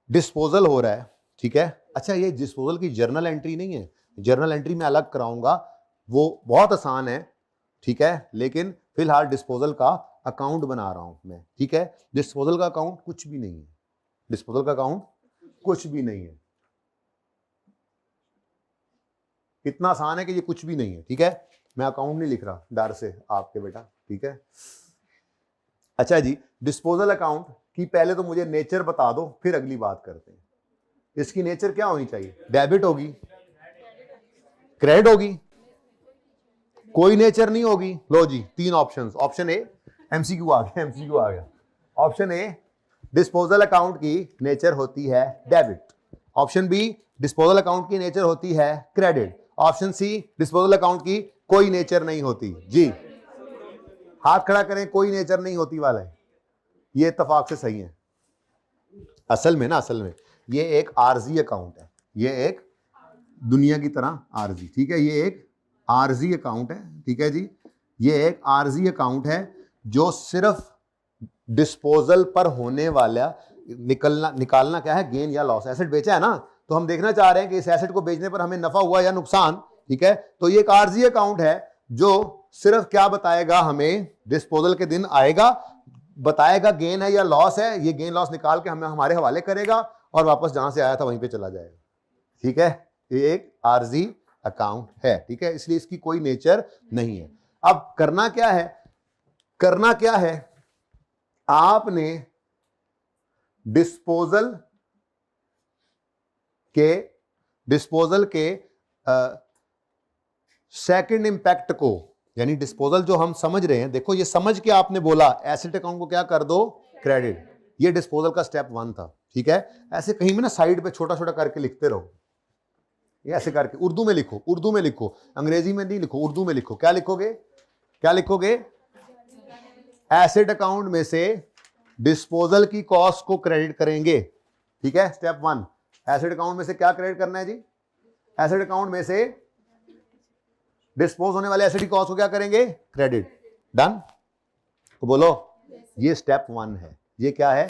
Speaker 1: डिस्पोजल हो रहा है, ठीक है। अच्छा, ये डिस्पोजल की जर्नल एंट्री नहीं है, जर्नल एंट्री में अलग कराऊंगा, वो बहुत आसान है, ठीक है। लेकिन फिलहाल डिस्पोजल का अकाउंट बना रहा हूं मैं, ठीक है। डिस्पोजल का अकाउंट कुछ भी नहीं है, डिस्पोजल का अकाउंट कुछ भी नहीं है, इतना आसान है कि ये कुछ भी नहीं है, ठीक है। मैं अकाउंट नहीं लिख रहा डर से आपके बेटा, ठीक है। अच्छा जी, डिस्पोजल अकाउंट की पहले तो मुझे नेचर बता दो, फिर अगली बात करते हैं। इसकी नेचर क्या होनी चाहिए? डेबिट होगी, क्रेडिट होगी, कोई नेचर नहीं होगी। लो जी, 3 ऑप्शंस। ऑप्शन ए, एमसीक्यू आ गया। ऑप्शन ए, डिस्पोजल अकाउंट की नेचर होती है debit. Option B, disposal account की नेचर होती है credit. Option C, disposal account की कोई नेचर नहीं होती। जी, हाथ खड़ा करें, कोई नेचर नहीं होती वाला है, ये इत्तेफाक से सही है। असल में ये एक आरजी अकाउंट है, ये एक दुनिया की तरह आरजी, ठीक है। ये एक आरजी अकाउंट है, ठीक है जी। ये एक आरजी अकाउंट है जो सिर्फ डिस्पोजल पर होने वाला निकालना क्या है, गेन या लॉस। एसेट बेचा है ना, तो हम देखना चाह रहे हैं कि इस एसेट को बेचने पर हमें नफा हुआ या नुकसान, ठीक है। तो ये एक आरजी अकाउंट है जो सिर्फ क्या बताएगा हमें, डिस्पोजल के दिन आएगा, बताएगा गेन है या लॉस है, ये गेन लॉस निकाल के हमें हमारे हवाले करेगा और वापस जहां से आया था वहीं पे चला जाएगा, ठीक है। ये एक आरजी अकाउंट है, ठीक है, इसलिए इसकी कोई नेचर नहीं है। अब करना क्या है, आपने डिस्पोजल के सेकंड इंपैक्ट को, यानी डिस्पोजल जो हम समझ रहे हैं, देखो ये समझ के आपने बोला एसेट अकाउंट को क्या कर दो, क्रेडिट। ये डिस्पोजल का स्टेप 1 था, ठीक है। ऐसे कहीं में ना साइड पे छोटा छोटा करके लिखते रहो, ये ऐसे करके उर्दू में लिखो, उर्दू में लिखो, अंग्रेजी में नहीं लिखो, उर्दू में लिखो। क्या लिखोगे, क्या लिखोगे? एसेट अकाउंट में से डिस्पोजल की कॉस्ट को क्रेडिट करेंगे, ठीक है। स्टेप 1, एसेट अकाउंट में से क्या क्रेडिट करना है जी? एसेट अकाउंट में से डिस्पोज होने वाले एसेट की कॉस्ट को क्या करेंगे? क्रेडिट। डन? तो बोलो, ये स्टेप 1 है। ये क्या है?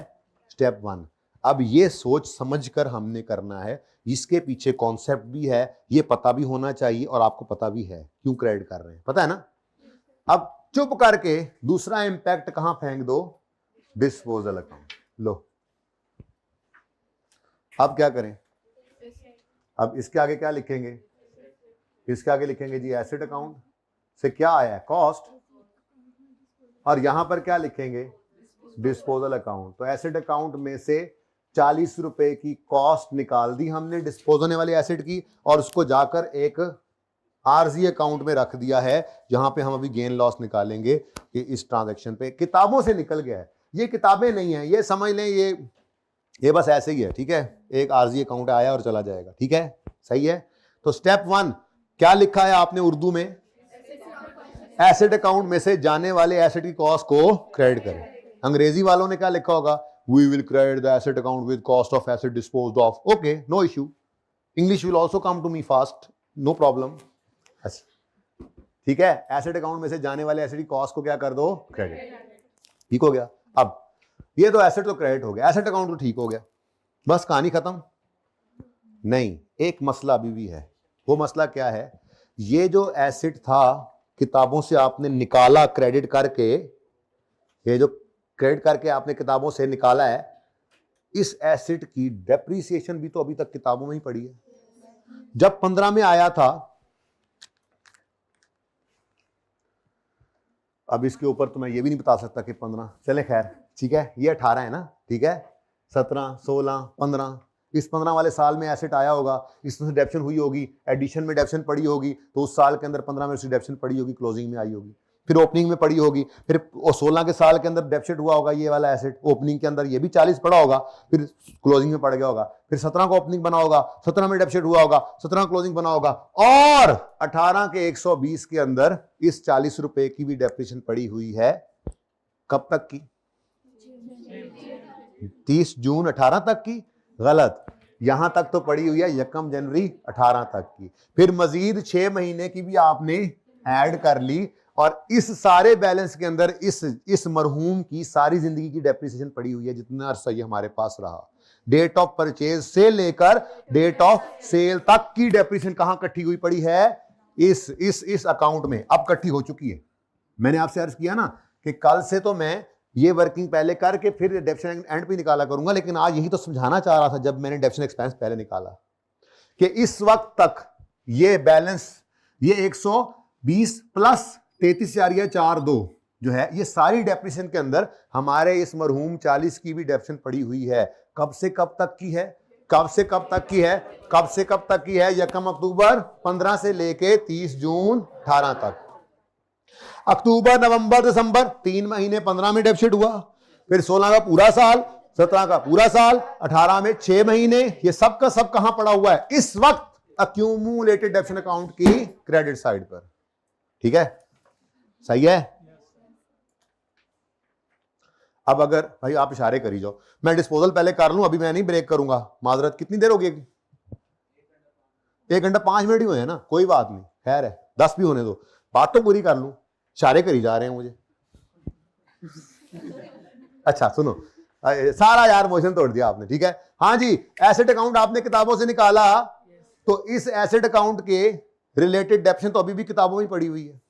Speaker 1: स्टेप 1। अब ये सोच समझकर हमने करना है, इसके पीछे कॉन्सेप्ट भी है, ये पता भी होना चाहिए, और आपको पता भी है क्यों क्रेडिट कर रहे हैं, पता है ना। अब चुप करके दूसरा इंपैक्ट कहां फेंक दो? Disposal account. लो, अब क्या करें? अब इसके आगे क्या लिखेंगे? इसके आगे लिखेंगे जी एसेट अकाउंट से क्या आया है? कॉस्ट। और यहां पर क्या लिखेंगे? Disposal account. तो एसेट अकाउंट में से 40 रुपए की कॉस्ट निकाल दी हमने डिस्पोज होने वाली एसेट की, और उसको जाकर एक आरजी अकाउंट में रख दिया है, जहां पे हम अभी गेन लॉस निकालेंगे कि इस ट्रांजैक्शन पे। किताबों से निकल गया है, ये किताबें नहीं है, ये समझ लें, ये बस ऐसे ही है, ठीक है। एक आरजी अकाउंट आया और चला जाएगा, ठीक है, सही है। तो स्टेप 1 क्या लिखा है आपने उर्दू में? एसेट अकाउंट में से जाने वाले एसेट की कॉस्ट को क्रेडिट करें। अंग्रेजी वालों ने क्या लिखा होगा? We will credit the asset account with cost of asset disposed of. Okay, no issue, English will also come to me fast, no problem. ठीक है, एसेट अकाउंट में से जाने वाले एसेट की कॉस्ट को क्या कर दो? क्रेडिट। ठीक हो गया। अब ये तो एसेट तो क्रेडिट हो गया, एसेट अकाउंट तो ठीक हो गया, बस कहानी खत्म? नहीं, एक मसला अभी भी है। वो मसला क्या है? ये जो एसेट था किताबों से आपने निकाला क्रेडिट करके, ये जो क्रेडिट करके आपने किताबों से निकाला है, इस एसेट की डेप्रिसिएशन भी तो अभी तक किताबों में ही पड़ी है। जब 15 में आया था, अब इसके ऊपर तो मैं ये भी नहीं बता सकता कि 15, चले खैर, ठीक है, ये 18 है ना, ठीक है, 17, 16, 15, इस 15 वाले साल में एसेट आया होगा, इसमें से डेप्शन हुई होगी, एडिशन में डेप्शन पड़ी होगी, तो उस साल के अंदर 15 में उसकी डेप्शन पड़ी होगी, क्लोजिंग में आई होगी, फिर ओपनिंग में पड़ी होगी, फिर 16 के साल के अंदर डेप्शन हुआ होगा ये वाला एसेट, ओपनिंग के अंदर ये भी 40 पड़ा होगा, फिर क्लोजिंग में पड़ गया होगा, फिर 17 का ओपनिंग बना होगा, 17 में डेप्शन हुआ होगा, 17 क्लोजिंग बना होगा, और 18 के 120 के अंदर इस 40 रुपए की भी डेप्रिसिएशन पड़ी हुई है। कब तक की? 30 जून 18 तक की? गलत, यहां तक तो पड़ी हुई है 1 जनवरी 18 तक की, फिर मजीद 6 महीने की भी आपने ऐड कर ली, और इस सारे बैलेंस के अंदर इस मरहूम की सारी जिंदगी की डेप्रिसिएशन पड़ी हुई है, जितना अरसा ये हमारे पास रहा। डेट ऑफ परचेज से लेकर डेट ऑफ सेल तक की डेप्रिसिएशन कहां इकट्ठी हुई पड़ी है? इस अकाउंट में अब इकट्ठी हो चुकी है। मैंने आपसे अर्ज किया ना कि कल से तो मैं ये वर्किंग पहले करके फिर डेप्शन एंड पे निकाला करूंगा, लेकिन आज यही तो समझाना चाह रहा था जब मैंने डेप्शन एक्सपेंस पहले निकाला, कि इस वक्त तक ये बैलेंस, ये 120 प्लस 33,442 जो है, ये सारी डेप्रिसिएशन के अंदर हमारे इस मरहूम 40 की भी डेप्शन पड़ी हुई है। कब से कब तक की है? कब से कब तक की है? कब से कब तक की है? 1 अक्टूबर 15 से लेके 30 जून 18 तक। अक्टूबर, नवंबर, दिसंबर 3 महीने 15 में डेप्सिट हुआ, फिर 16 का पूरा साल, 17 का पूरा साल, 18 में 6 महीने, ये सब का सब कहां पड़ा हुआ है? इस वक्त अक्यूमुलेटेड डेप्शन अकाउंट की क्रेडिट साइड पर। ठीक है, सही है। अब अगर भाई आप इशारे करी जाओ, मैं डिस्पोजल पहले कर लूं, अभी मैं नहीं ब्रेक करूंगा, माजरत, कितनी देर होगी? 1 घंटा 5 मिनट ही हुए हैं ना, कोई बात नहीं, खैर है, 10 भी होने दो, बात तो पूरी कर लूं। इशारे करी जा रहे हैं मुझे। अच्छा सुनो, सारा यार मोशन तोड़ दिया आपने, ठीक है। हाँ जी, एसेट अकाउंट आपने किताबों से निकाला, तो इस एसेट अकाउंट के रिलेटेड डेप्शन तो अभी भी किताबों में पड़ी हुई है,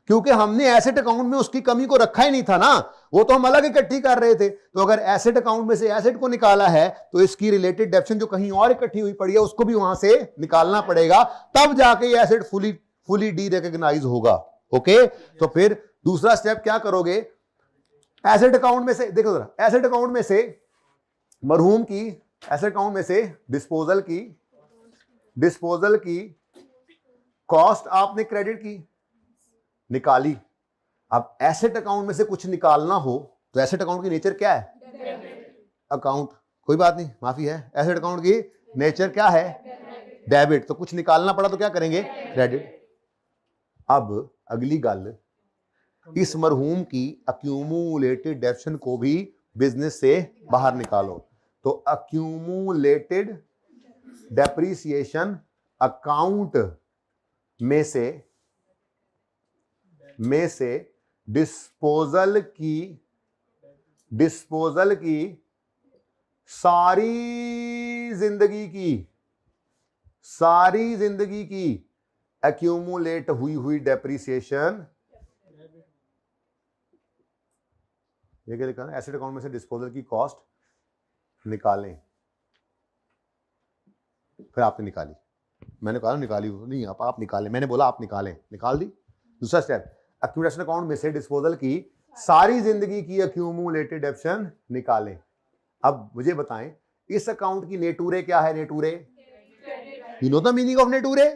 Speaker 1: क्योंकि हमने एसेट अकाउंट में उसकी कमी को रखा ही नहीं था ना, वो तो हम अलग इकट्ठी कर रहे थे। तो अगर एसेट अकाउंट में से एसेट को निकाला है, तो इसकी रिलेटेड डेप्शन जो कहीं और इकट्ठी हुई पड़ी है उसको भी वहां से निकालना पड़ेगा, तब जाके ये एसेट फुली डी रिकॉग्नाइज होगा। ओके, तो फिर दूसरा स्टेप क्या करोगे? एसेट अकाउंट में से, देखो जरा, एसेट अकाउंट में से मरहूम की एसेट अकाउंट में से डिस्पोजल की कॉस्ट आपने क्रेडिट की, निकाली। अब एसेट अकाउंट में से कुछ निकालना हो तो एसेट अकाउंट की नेचर क्या है? अकाउंट, कोई बात नहीं, माफी है, एसेट अकाउंट की नेचर क्या है? डेबिट। तो कुछ निकालना पड़ा तो क्या करेंगे? क्रेडिट। अब अगली गल, इस मरहूम की अक्यूमुलेटेड डेप्शन को भी बिजनेस से बाहर निकालो। तो अक्यूमुलेटेड डेप्रिसिएशन अकाउंट में से डिस्पोजल की सारी जिंदगी की एक्यूमुलेट हुई डेप्रिसिएशन, ये क्या लिखा है? एसेट अकाउंट में से डिस्पोजल की कॉस्ट निकालें। फिर आपने निकाली, मैंने कहा निकाली नहीं, आप निकालें, मैंने बोला आप निकालें, निकाल दी। दूसरा स्टेप, एक्यूमुलेशन अकाउंट में से डिस्पोजल की सारी जिंदगी की एक्यूमुलेटेड डेप्शन निकालें। अब मुझे बताएं, इस अकाउंट की नेटूरे क्या है? Nature, you know the meaning of nature?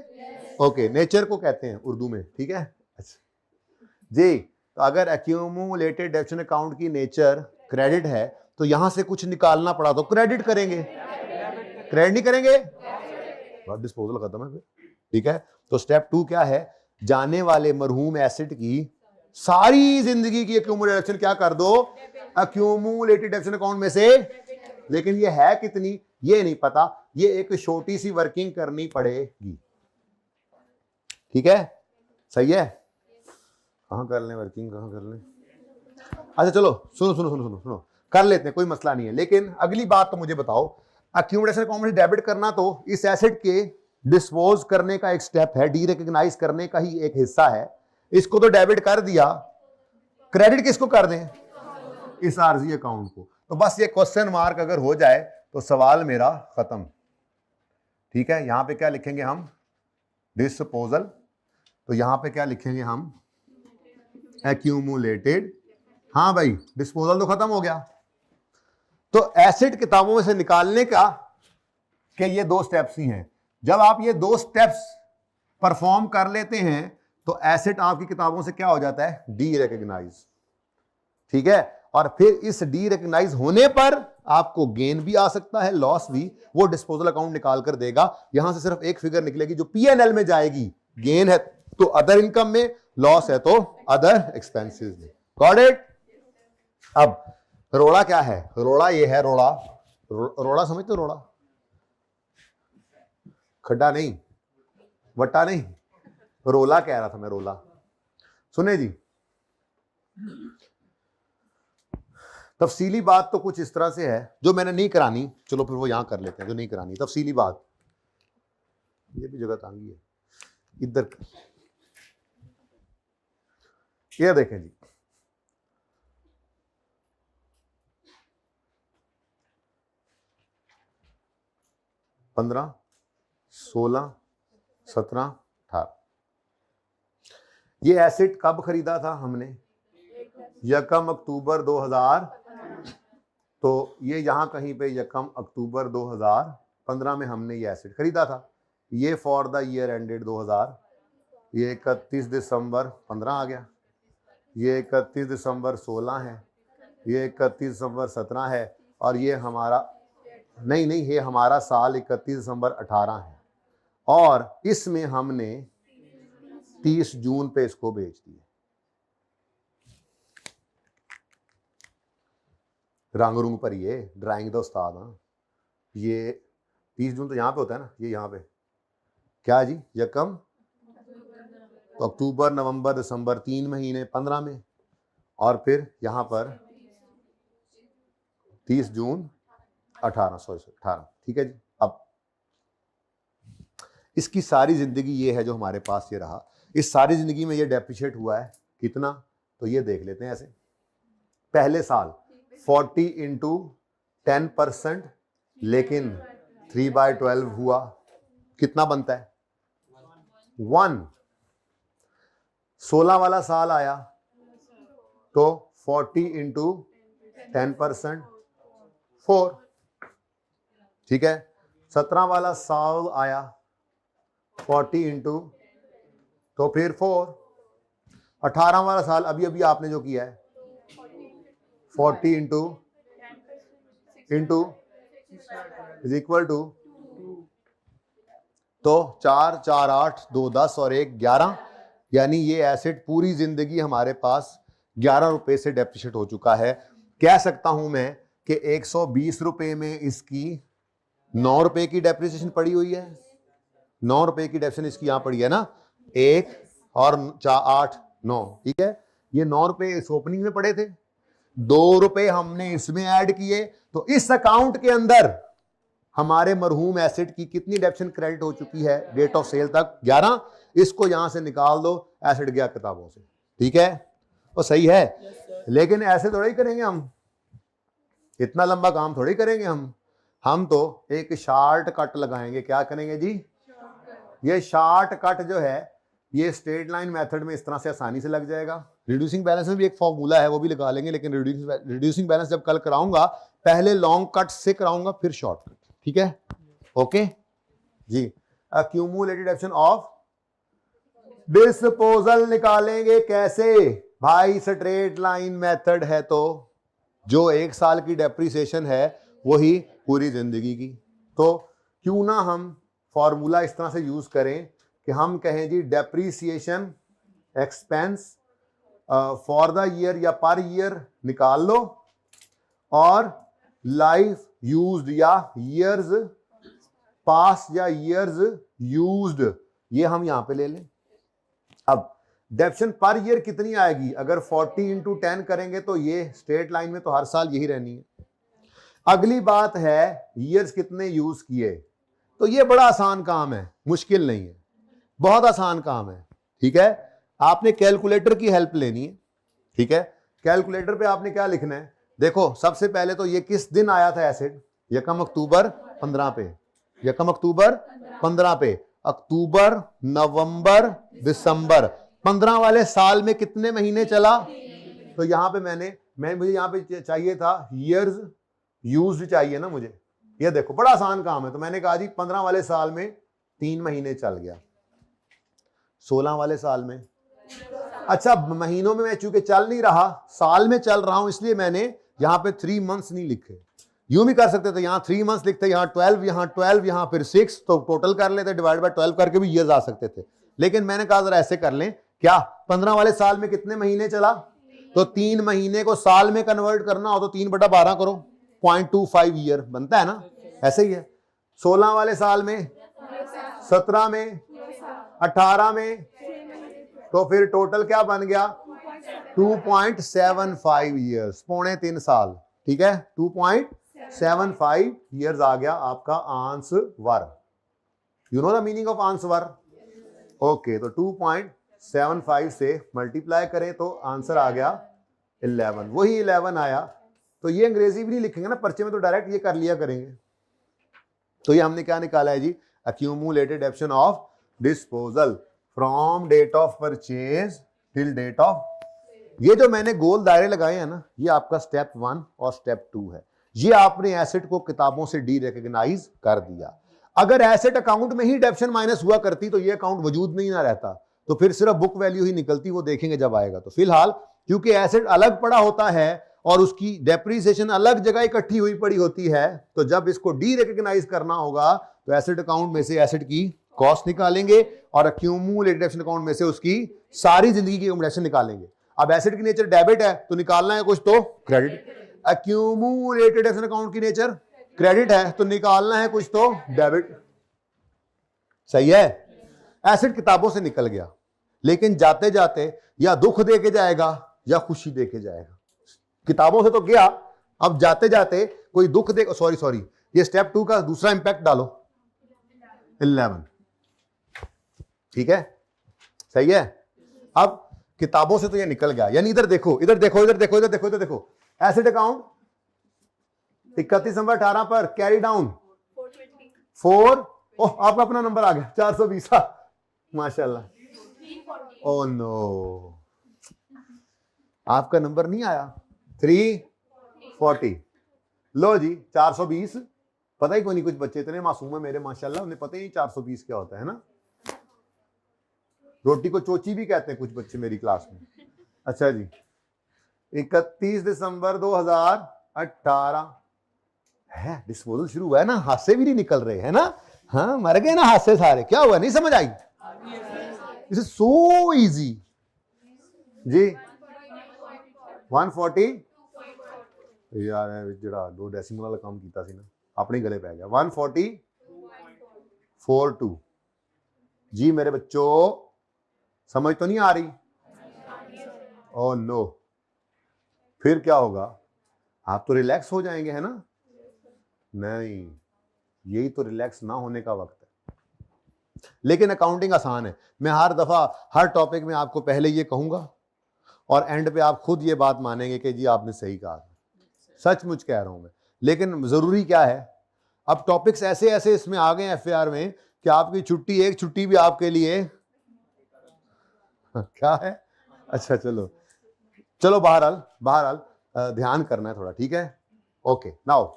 Speaker 1: Okay, nature को कहते हैं उर्दू में, ठीक है? अच्छा जी, तो अगर एक्यूमुलेटेड डेप्शन अकाउंट की नेचर क्रेडिट है तो यहां से कुछ निकालना पड़ा तो क्रेडिट करेंगे, क्रेडिट नहीं करेंगे, डिस्पोजल खत्म है फिर, ठीक है? तो स्टेप 2 क्या है? जाने वाले मरहूम एसेट की सारी जिंदगी की एक्यूमुलेशन क्या कर दो? एक्यूमुलेटेड डेप्शन अकाउंट में से। लेकिन ये है कितनी ये नहीं पता, ये एक छोटी सी वर्किंग करनी पड़ेगी, ठीक है? सही है? कहां कर लें वर्किंग, कहां कर लें? अच्छा चलो सुनो, कर लेते हैं, कोई मसला नहीं है। लेकिन अगली बात तो मुझे बताओ, एक्यूमुलेशन अकाउंट में डेबिट करना तो इस एसेट के डिस्पोज करने का एक स्टेप है, डी रिकॉग्नाइज करने का ही एक हिस्सा है। इसको तो डेबिट कर दिया, क्रेडिट किसको कर दें? इस आरजी अकाउंट को। तो बस ये क्वेश्चन मार्क अगर हो जाए तो सवाल मेरा खत्म, ठीक है? यहां पे क्या लिखेंगे हम? डिस्पोजल। तो यहां पे क्या लिखेंगे हम? एक्यूमुलेटेड। हाँ भाई, डिस्पोजल तो खत्म हो गया। तो एसेट किताबों में से निकालने का कि ये 2 स्टेप्स ही हैं। जब आप ये 2 स्टेप्स परफॉर्म कर लेते हैं तो एसेट आपकी किताबों से क्या हो जाता है? डी रिकॉग्नाइज, ठीक है? और फिर इस डी रिकॉग्नाइज होने पर आपको गेन भी आ सकता है, लॉस भी, वो डिस्पोजल अकाउंट निकाल कर देगा। यहां से सिर्फ एक फिगर निकलेगी जो पीएनएल में जाएगी। गेन है तो अदर इनकम में, लॉस है तो अदर एक्सपेंसेस में। Got it? अब रोड़ा क्या है? रोड़ा ये है, रोड़ा समझते हो? रोड़ा खड्डा नहीं, वट्टा नहीं, रोला कह रहा था मैं, रोला। सुने जी, तफसीली बात तो कुछ इस तरह से है जो मैंने नहीं करानी, चलो फिर वो यहां कर लेते हैं जो नहीं करानी तफसीली बात। ये भी जगह तांगी है इधर, ये देखें जी, पंद्रह, 16, 17, 18। ये एसेट कब खरीदा था हमने? 1 अक्टूबर 2000। तो ये यहां कहीं पे 1 अक्टूबर 2015 में हमने ये एसेट खरीदा था। ये फॉर द ईयर एंडेड 2000, ये 31 दिसंबर 15 आ गया, ये 31 दिसंबर 16 है, ये 31 दिसंबर 17 है, और ये हमारा नहीं, ये हमारा साल 31 दिसंबर 18 है। और इसमें हमने 30 जून पे इसको बेच दिया। रंग रूंग पर ये ड्राइंग तो उस्ताद। हाँ, ये 30 जून तो यहाँ पे होता है ना, ये यहाँ पे क्या जी? यकम तो अक्टूबर, नवंबर, दिसंबर, 3 महीने 15 में, और फिर यहाँ पर 30 जून 18, ठीक है जी। अब इसकी सारी जिंदगी ये है जो हमारे पास ये रहा। इस सारी जिंदगी में ये डेप्रिशिएट हुआ है कितना? तो ये देख लेते हैं ऐसे। पहले साल 40 इंटू 10%, लेकिन 3/12 हुआ, कितना बनता है? 1। 16 वाला साल आया तो 40 इंटू 10%, 4। ठीक है। 17 वाला साल आया 40 इंटू, तो फिर 4। 18 वाला साल अभी अभी आपने जो किया है 40 इंटू इज इक्वल टू, तो 4 4 8 2 10 और 1 11, यानी ये एसेट पूरी जिंदगी हमारे पास 11 रुपए से डेप्रिशिएट हो चुका है। कह सकता हूं मैं कि 120 रुपए में इसकी 9 रुपए की डेप्रिसिएशन पड़ी हुई है। 9 रुपए की डेप्रिसिएशन इसकी यहां पड़ी है ना, 1 और 4 8 9, ठीक है। ये 9 रुपए इस ओपनिंग में पड़े थे, 2 रुपए हमने इसमें ऐड किए, तो इस अकाउंट के अंदर हमारे मरहूम एसेट की कितनी डेप्रिसिएशन क्रेडिट हो चुकी है डेट ऑफ सेल तक, 11। इसको यहां से निकाल दो, एसेट गया किताबों से, ठीक है। तो सही है, लेकिन ऐसे थोड़ा ही करेंगे हम, इतना लंबा काम थोड़ी करेंगे हम तो एक शॉर्ट कट लगाएंगे। क्या करेंगे जी? ये शॉर्ट कट जो है ये स्ट्रेट लाइन मेथड में इस तरह से आसानी से लग जाएगा। रिड्यूसिंग बैलेंस में भी एक फॉर्मूला है, वो भी लगा लेंगे, लेकिन रिड्यूसिंग बैलेंस जब कल कराऊंगा पहले लॉन्ग कट से कराऊंगा फिर शॉर्ट कट, ठीक है। ओके जी। अक्यूमुलेटेड एक्शन ऑफ डिस्पोजल निकालेंगे कैसे भाई? स्ट्रेट लाइन मेथड है, तो जो 1 साल की डेप्रिसिएशन है वही पूरी जिंदगी की। तो क्यों ना हम फॉर्मूला इस तरह से यूज करें कि हम कहें जी depreciation expense for the year या पर ईयर निकाल लो, और लाइफ यूज्ड या ईयर्स पास या ईयर्स यूज्ड ये हम यहां पे ले लें। अब डेप्रिसिएशन पर ईयर कितनी आएगी? अगर 40 इंटू 10 करेंगे तो ये स्ट्रेट लाइन में तो हर साल यही रहनी है। अगली बात है ईयर्स कितने यूज किए, तो ये बड़ा आसान काम है, मुश्किल नहीं है, बहुत आसान काम है, ठीक है। आपने कैलकुलेटर की हेल्प लेनी है, ठीक है। कैलकुलेटर पे आपने क्या लिखना है? देखो सबसे पहले तो ये किस दिन आया था एसेट? यकम अक्टूबर 15 पे, यकम अक्टूबर 15 पे, अक्टूबर नवंबर दिसंबर, 15 वाले साल में कितने महीने चला? तो यहां पे मुझे यहां पे चाहिए था ईयर्स यूज्ड चाहिए ना मुझे। ये देखो बड़ा आसान काम है, तो मैंने कहा जी 15 वाले साल में 3 महीने चल गया, 16 वाले साल में, अच्छा महीनों में मैं चूंकि चल नहीं रहा, साल में चल रहा हूं, इसलिए मैंने यहां पे 3 मंथ्स नहीं लिखे। यूं भी कर सकते थे, यहां 3 मंथ्स लिखते, यहां 12, यहां फिर 6, तो टोटल कर लेते, डिवाइड बाय 12 करके भी ईयर्स आ सकते थे। लेकिन मैंने कहा जरा ऐसे कर लें, क्या 15 वाले साल में कितने महीने चला? तो 3 महीने को साल में कन्वर्ट करना हो तो 3/12 करो, 0.25 ईयर बनता है ना, ऐसे ही है। 16 वाले साल में, 17 में, 18 में, तो फिर टोटल क्या बन गया? 2.75 ईयर्स, 3.25 साल, ठीक है। 2.75 ईयर्स आ गया आपका answer. You know the meaning of answer? Okay, तो 2.75 से मल्टीप्लाई करें तो आंसर आ गया 11, वही 11 आया। तो ये अंग्रेजी भी नहीं लिखेंगे ना पर्चे में, तो डायरेक्ट ये कर लिया करेंगे। तो ये हमने क्या निकाला है जी? Accumulated action of disposal from date of purchase till date of. ये जो मैंने गोल दायरे लगाए हैं ना, ये आपका स्टेप 1 और स्टेप 2 है। ये आपने एसेट को किताबों से डी रिकॉग्नाइज कर दिया। अगर एसेट अकाउंट में ही डेप्रिसिएशन माइनस हुआ करती तो ये अकाउंट वजूद में ही ना रहता, तो फिर सिर्फ बुक वैल्यू ही निकलती, वो देखेंगे जब आएगा। तो फिलहाल क्योंकि एसेट अलग पड़ा होता है और उसकी डेप्रिसिएशन अलग जगह इकट्ठी हुई पड़ी होती है, तो जब इसको डी रिकॉग्नाइज करना होगा तो एसेट अकाउंट में से एसेट की कॉस्ट निकालेंगे और अक्यूमुलेटेड एक्शन अकाउंट में से उसकी सारी जिंदगी की एक्यूमुलेशन निकालेंगे। अब एसेट की नेचर डेबिट है तो निकालना है कुछ तो क्रेडिट। अक्यूमुलेटेड एक्शन अकाउंट की नेचर क्रेडिट है तो निकालना है कुछ तो डेबिट। सही है। एसेट किताबों से निकल गया, लेकिन जाते जाते या दुख दे के जाएगा या खुशी दे के जाएगा। किताबों से तो गया, अब जाते जाते कोई दुख दे, सॉरी ये स्टेप 2 का दूसरा इंपैक्ट डालो 11, ठीक है, सही है। अब किताबों से तो ये निकल गया, यानी इधर देखो इधर देखो इधर देखो इधर देखो इधर देखो, एसेट अकाउंट 31 दिसंबर 18 पर कैरी डाउन 4, ओह आपका अपना नंबर आ गया 420, माशाल्लाह। ओह नो, आपका नंबर नहीं आया, 340। लो जी 420 पता ही कोई नहीं, कुछ बच्चे इतने मासूम है मेरे माशाल्लाह, उन्हें पता ही नहीं 420 क्या होता है ना। रोटी को चोची भी कहते हैं कुछ बच्चे मेरी क्लास में। अच्छा जी, 31 दिसंबर 2018 है, डिस्पोजल शुरू हुआ है ना, हादसे भी नहीं निकल रहे है ना। हाँ, मर गए ना हादसे सारे, क्या हुआ नहीं समझ आई? इट इज सो इजी जी। 140 यार जरा 2 डेसिमल वाला काम कीता सी ना, अपने गले पै गया। 140.42 जी मेरे बच्चों, समझ तो नहीं आ रही? ओह नो, फिर क्या होगा? आप तो रिलैक्स हो जाएंगे है ना? नहीं, यही तो रिलैक्स ना होने का वक्त है। लेकिन अकाउंटिंग आसान है। मैं हर दफा हर टॉपिक में आपको पहले ये कहूंगा और एंड पे आप खुद ये बात मानेंगे कि जी आपने सही कहा, सचमुच कह रहा हूं मैं। लेकिन जरूरी क्या है, अब टॉपिक्स ऐसे ऐसे इसमें आ गए एफएआर में कि आपकी छुट्टी, एक छुट्टी भी आपके लिए क्या है। अच्छा चलो चलो, बहरहाल ध्यान करना है थोड़ा, ठीक है। ओके नाउ,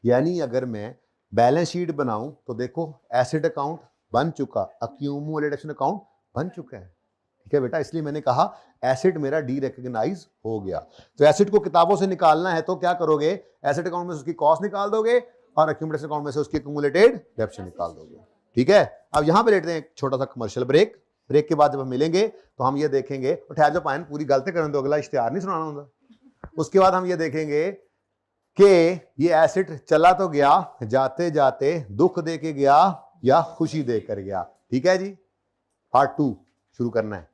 Speaker 1: यानी अगर मैं बैलेंस शीट बनाऊं तो देखो एसेट अकाउंट बन चुका, अक्यूमुलेशन अकाउंट बन चुका है, ठीक है बेटा। इसलिए मैंने कहा एसेट मेरा डी रिकॉग्नाइज हो गया। तो एसेट को किताबों से निकालना है तो क्या करोगे, एसेट अकाउंट में से उसकी कॉस्ट निकाल दोगे और अक्यूमुलेशन अकाउंट में से उसकी अक्यूमुलेटेड डेप्शन निकाल दोगे, ठीक है। अब यहां पे लेते हैं एक छोटा सा कमर्शियल ब्रेक। ब्रेक के बाद जब हम मिलेंगे तो हम ये देखेंगे, ठहर जाओ पायन, पूरी गलती करने दो, अगला इश्तिहार नहीं सुनाना होगा। उसके बाद हम ये देखेंगे कि ये एसेट चला तो गया, जाते जाते दुख दे के गया या खुशी देकर गया, ठीक है जी। पार्ट 2 शुरू करना है।